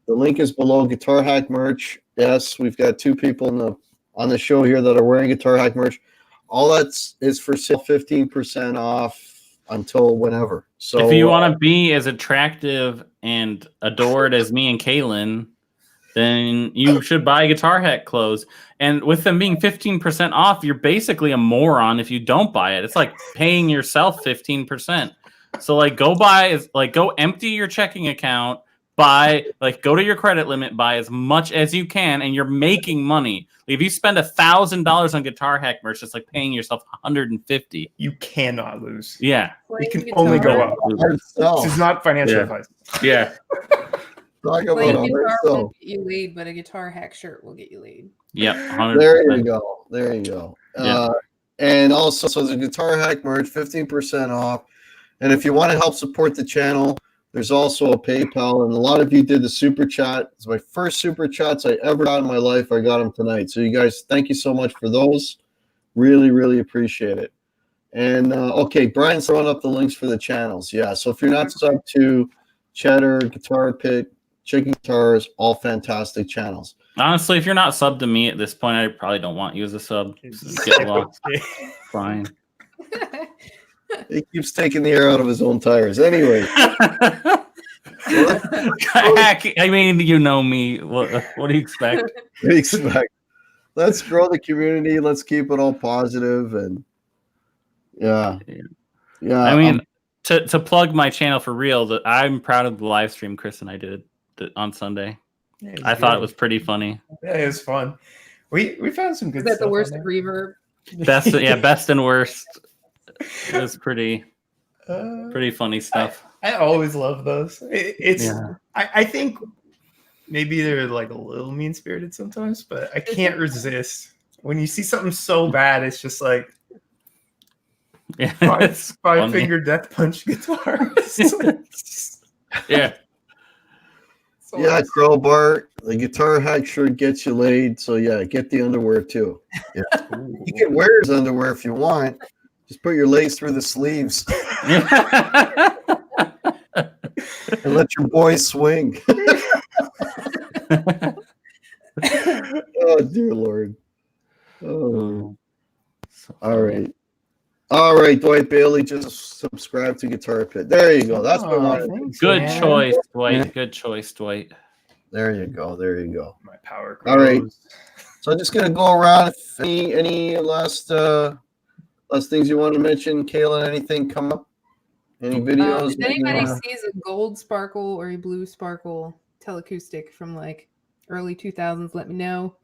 the link is below. Guitar Hack merch. Yes, we've got 2 people on the show here that are wearing Guitar Hack merch. All that's is for sale, 15% off until whenever. So if you want to be as attractive and adored as me and Kaylin, then you should buy Guitar Hack clothes. And with them being 15% off, you're basically a moron if you don't buy it. It's like paying yourself 15%. So go empty your checking account, go to your credit limit, buy as much as you can, and you're making money. If you spend $1,000 on Guitar Hack merch, it's like paying yourself $150. You cannot lose. Yeah. You can only go up. This is not financial advice. Yeah. Talk Playing about guitar it. won't get you laid, but a Guitar Hack shirt will get you laid. Yep. 100%. There you go. Yeah. And also, so the Guitar Hack merch, 15% off. And if you want to help support the channel, there's also a PayPal. And a lot of you did the super chat. It's my first super chats I ever got in my life. I got them tonight. So you guys, thank you so much for those. Really, really appreciate it. And okay, Brian's throwing up the links for the channels. Yeah. So if you're not subbed to Cheddar, Guitar Pit, Shaking Guitars, all fantastic channels. Honestly, if you're not subbed to me at this point, I probably don't want you as a sub. Get lost. Fine. He keeps taking the air out of his own tires. Anyway, I mean, you know me. What do you expect? let's grow the community. Let's keep it all positive and yeah. I mean, to plug my channel for real, I'm proud of the live stream Chris and I did on Sunday. Yeah, I thought it was pretty funny. Yeah, it was fun. We found some good Is that stuff the worst on there. reverb? Best and worst. It was pretty funny stuff. I always love those. It's Yeah. I think maybe they're like a little mean spirited sometimes, but I can't resist. When you see something so bad, it's just like Yeah, five funny. finger death punch guitar. Yeah. Yeah, Crowbar, the guitar hack shirt gets you laid. So yeah, get the underwear too. Yeah. You can wear his underwear if you want. Just put your legs through the sleeves and let your boys swing. Oh dear Lord. Oh, all right. All right, Dwight Bailey, just subscribe to Guitar Pit. There you go. That's what I wanted. Good choice, Dwight. Good choice, Dwight. There you go. There you go. My power. All right. grows. So I'm just gonna go around. If any last things you want to mention, Kayla? Anything come up? Any videos? If that you anybody wanna- sees a gold sparkle or a blue sparkle teleacoustic from like early 2000s, let me know.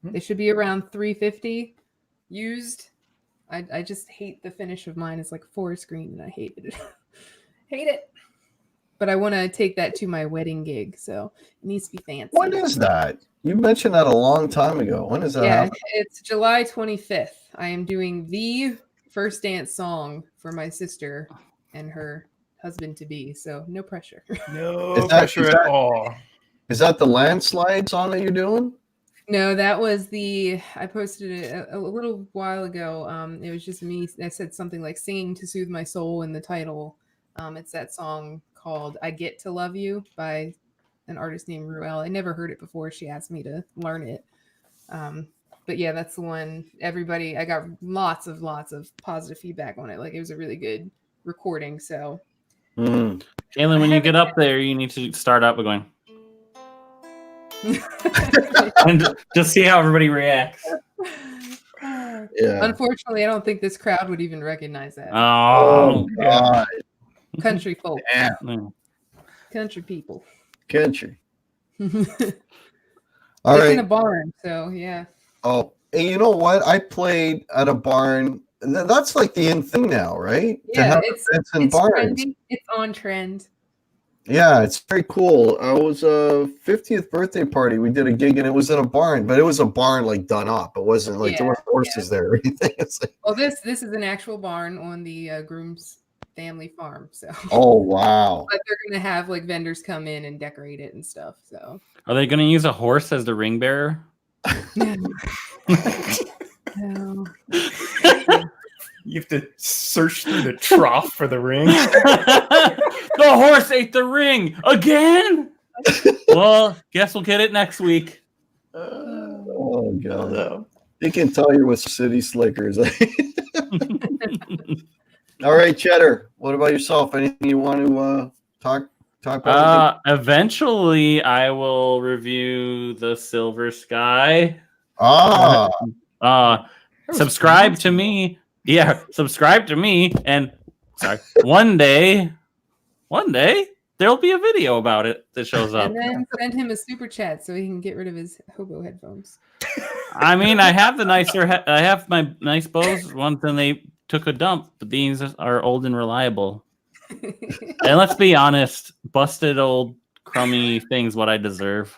They should be around 350 used. I just hate the finish of mine. It's like forest green and I hated it. Hate it. But I want to take that to my wedding gig, so it needs to be fancy. When is that? You mentioned that a long time ago. When is that? Yeah, happening? it's July 25th. I am doing the first dance song for my sister and her husband to be, so no pressure. No Is that- pressure is at that- all. Is that the landslide song that you're doing? No, that was I posted it a little while ago. It was just me. I said something like singing to soothe my soul in the title. It's that song called I Get to Love You by an artist named Ruel. I never heard it before. She asked me to learn it. But yeah, that's the one. I got lots of positive feedback on it. Like it was a really good recording. So Mm. Kaylin, when you get up there, you need to start up by going and just see how everybody reacts. Yeah. Unfortunately, I don't think this crowd would even recognize that. Oh, God. Country folk, Damn. country people. Country. It's All in a right. barn, so yeah. Oh, and you know what? I played at a barn. That's like the in thing now, right? To Yeah, have it's events in it's barns. trendy. It's on trend. Yeah, it's very cool. I was a 50th birthday party. We did a gig and it was in a barn, but it was a barn like done up. It wasn't like there Yeah, were horses there or anything. It's like, Well, this is an actual barn on the Groom's family farm. So, oh wow. but they're gonna have like vendors come in and decorate it and stuff. So, are they going to use a horse as the ring bearer? no. You have to search through the trough for the ring. The horse ate the ring again. Well, guess we'll get it next week. Oh god. No. You can tell you're with City Slickers. All right, Cheddar. What about yourself? Anything you want to talk about? Eventually, I will review the Silver Sky. Subscribe to me. Yeah, subscribe to me. And sorry, one day there'll be a video about it that shows up. And then send him a super chat so he can get rid of his hobo headphones. I mean, I have I have my nice Bose ones, and they took a dump. But these are old and reliable. And let's be honest, busted old crummy things what I deserve.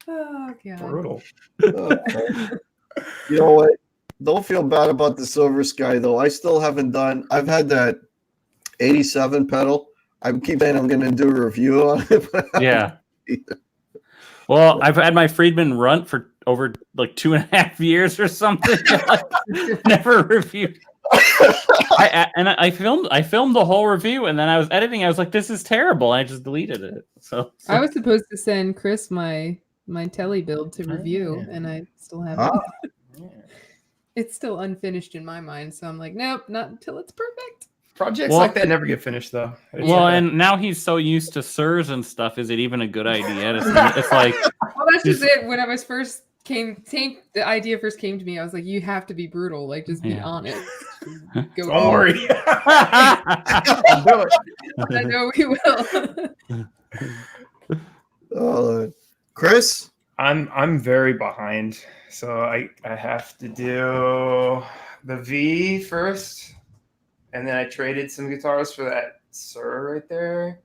Oh god. Brutal. Okay. You know what? Don't feel bad about the Silver Sky though. I still haven't done. I've had that 87 pedal. I keep saying I'm going to do a review on it. But Yeah. Well, I've had my Friedman Runt for over like 2.5 years or something. Never reviewed. I filmed the whole review, and then I was editing. I was like, "This is terrible." And I just deleted it. So I was supposed to send Chris my telly build to review, and I still haven't. Yeah. It's still unfinished in my mind, so I'm like, nope, not until it's perfect. Projects Well- like that never get finished, though. It's well, like- and now he's so used to SIRS and stuff. Is it even a good idea? It's like, Well, that's just it. When I was the idea first came to me, I was like, you have to be brutal, like just be Yeah. honest. Go don't worry. Do it. I know we will. Chris? I'm very behind, so I have to do the V first, and then I traded some guitars for that Sir right there,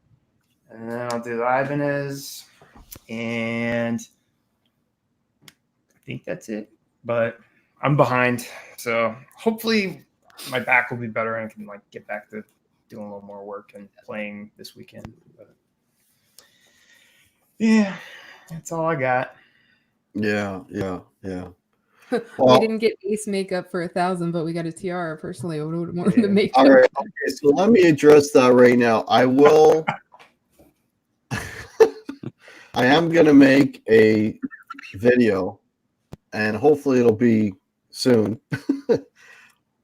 and then I'll do the Ibanez, and I think that's it. But I'm behind, so hopefully my back will be better and I can like get back to doing a little more work and playing this weekend. But yeah, that's all I got. Yeah. We Well, didn't get Ace makeup for 1,000, but we got a tiara. Personally, I would have wanted the makeup. all right. Okay, so let me address that right now. I will. I am going to make a video, and hopefully it'll be soon,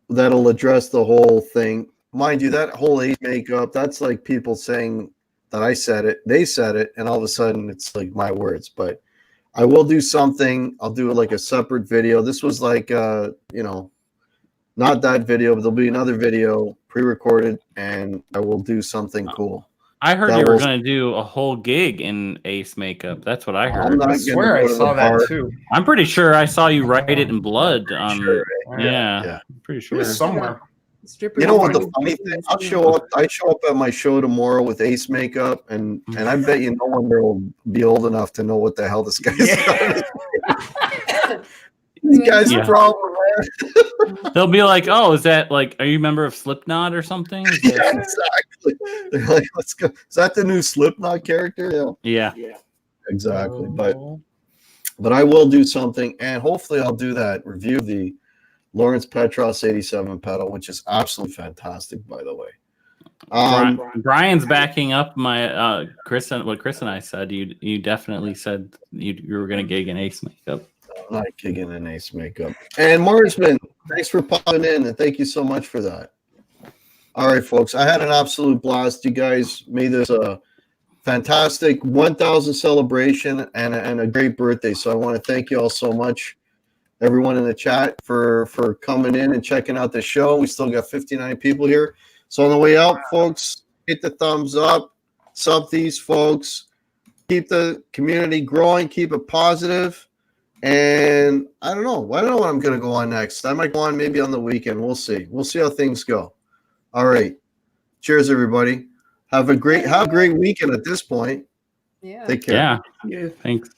that'll address the whole thing. Mind you, that whole Ace makeup, that's like people saying that I said it, they said it, and all of a sudden it's like my words. But I will do something. I'll do like a separate video. This was like, not that video, but there'll be another video pre-recorded, and I will do something cool. I heard That you were was- going to do a whole gig in Ace makeup. That's what I I'm heard. not I gonna swear I go to the saw that bar. too. I'm pretty sure I saw you write it in blood. Sure. Yeah, Yeah. I'm pretty It sure. was somewhere. Strippers. You know what the and funny thing? I show up at my show tomorrow with Ace makeup, and I bet you no one there will be old enough to know what the hell this guy's Yeah. This guy's Yeah. problem, man. They'll be like, "Oh, is that like? Are you a member of Slipknot or something?" Is Yeah, that- exactly. They're like, let's go. Is that the new Slipknot character? Yeah, yeah. exactly. But I will do something, and hopefully I'll do that review of the Lawrence Petros 87 pedal, which is absolutely fantastic, by the way. Brian's backing up my Chris and what Chris and I said. You definitely said you were going to gig in Ace makeup. I'm not kicking an Ace makeup. And Marsman, thanks for popping in, and thank you so much for that. All right, folks, I had an absolute blast. You guys made this a fantastic 1,000 celebration and a great birthday. So I want to thank you all so much, everyone in the chat, for coming in and checking out the show. We still got 59 people here. So on the way out, folks, hit the thumbs up, sub these folks, keep the community growing, keep it positive. And I don't know what I'm going to go on next. I might go on maybe on the weekend. We'll see. We'll see how things go. All right. Cheers, everybody. Have a great weekend at this point. Yeah. Take care. Yeah. Thanks.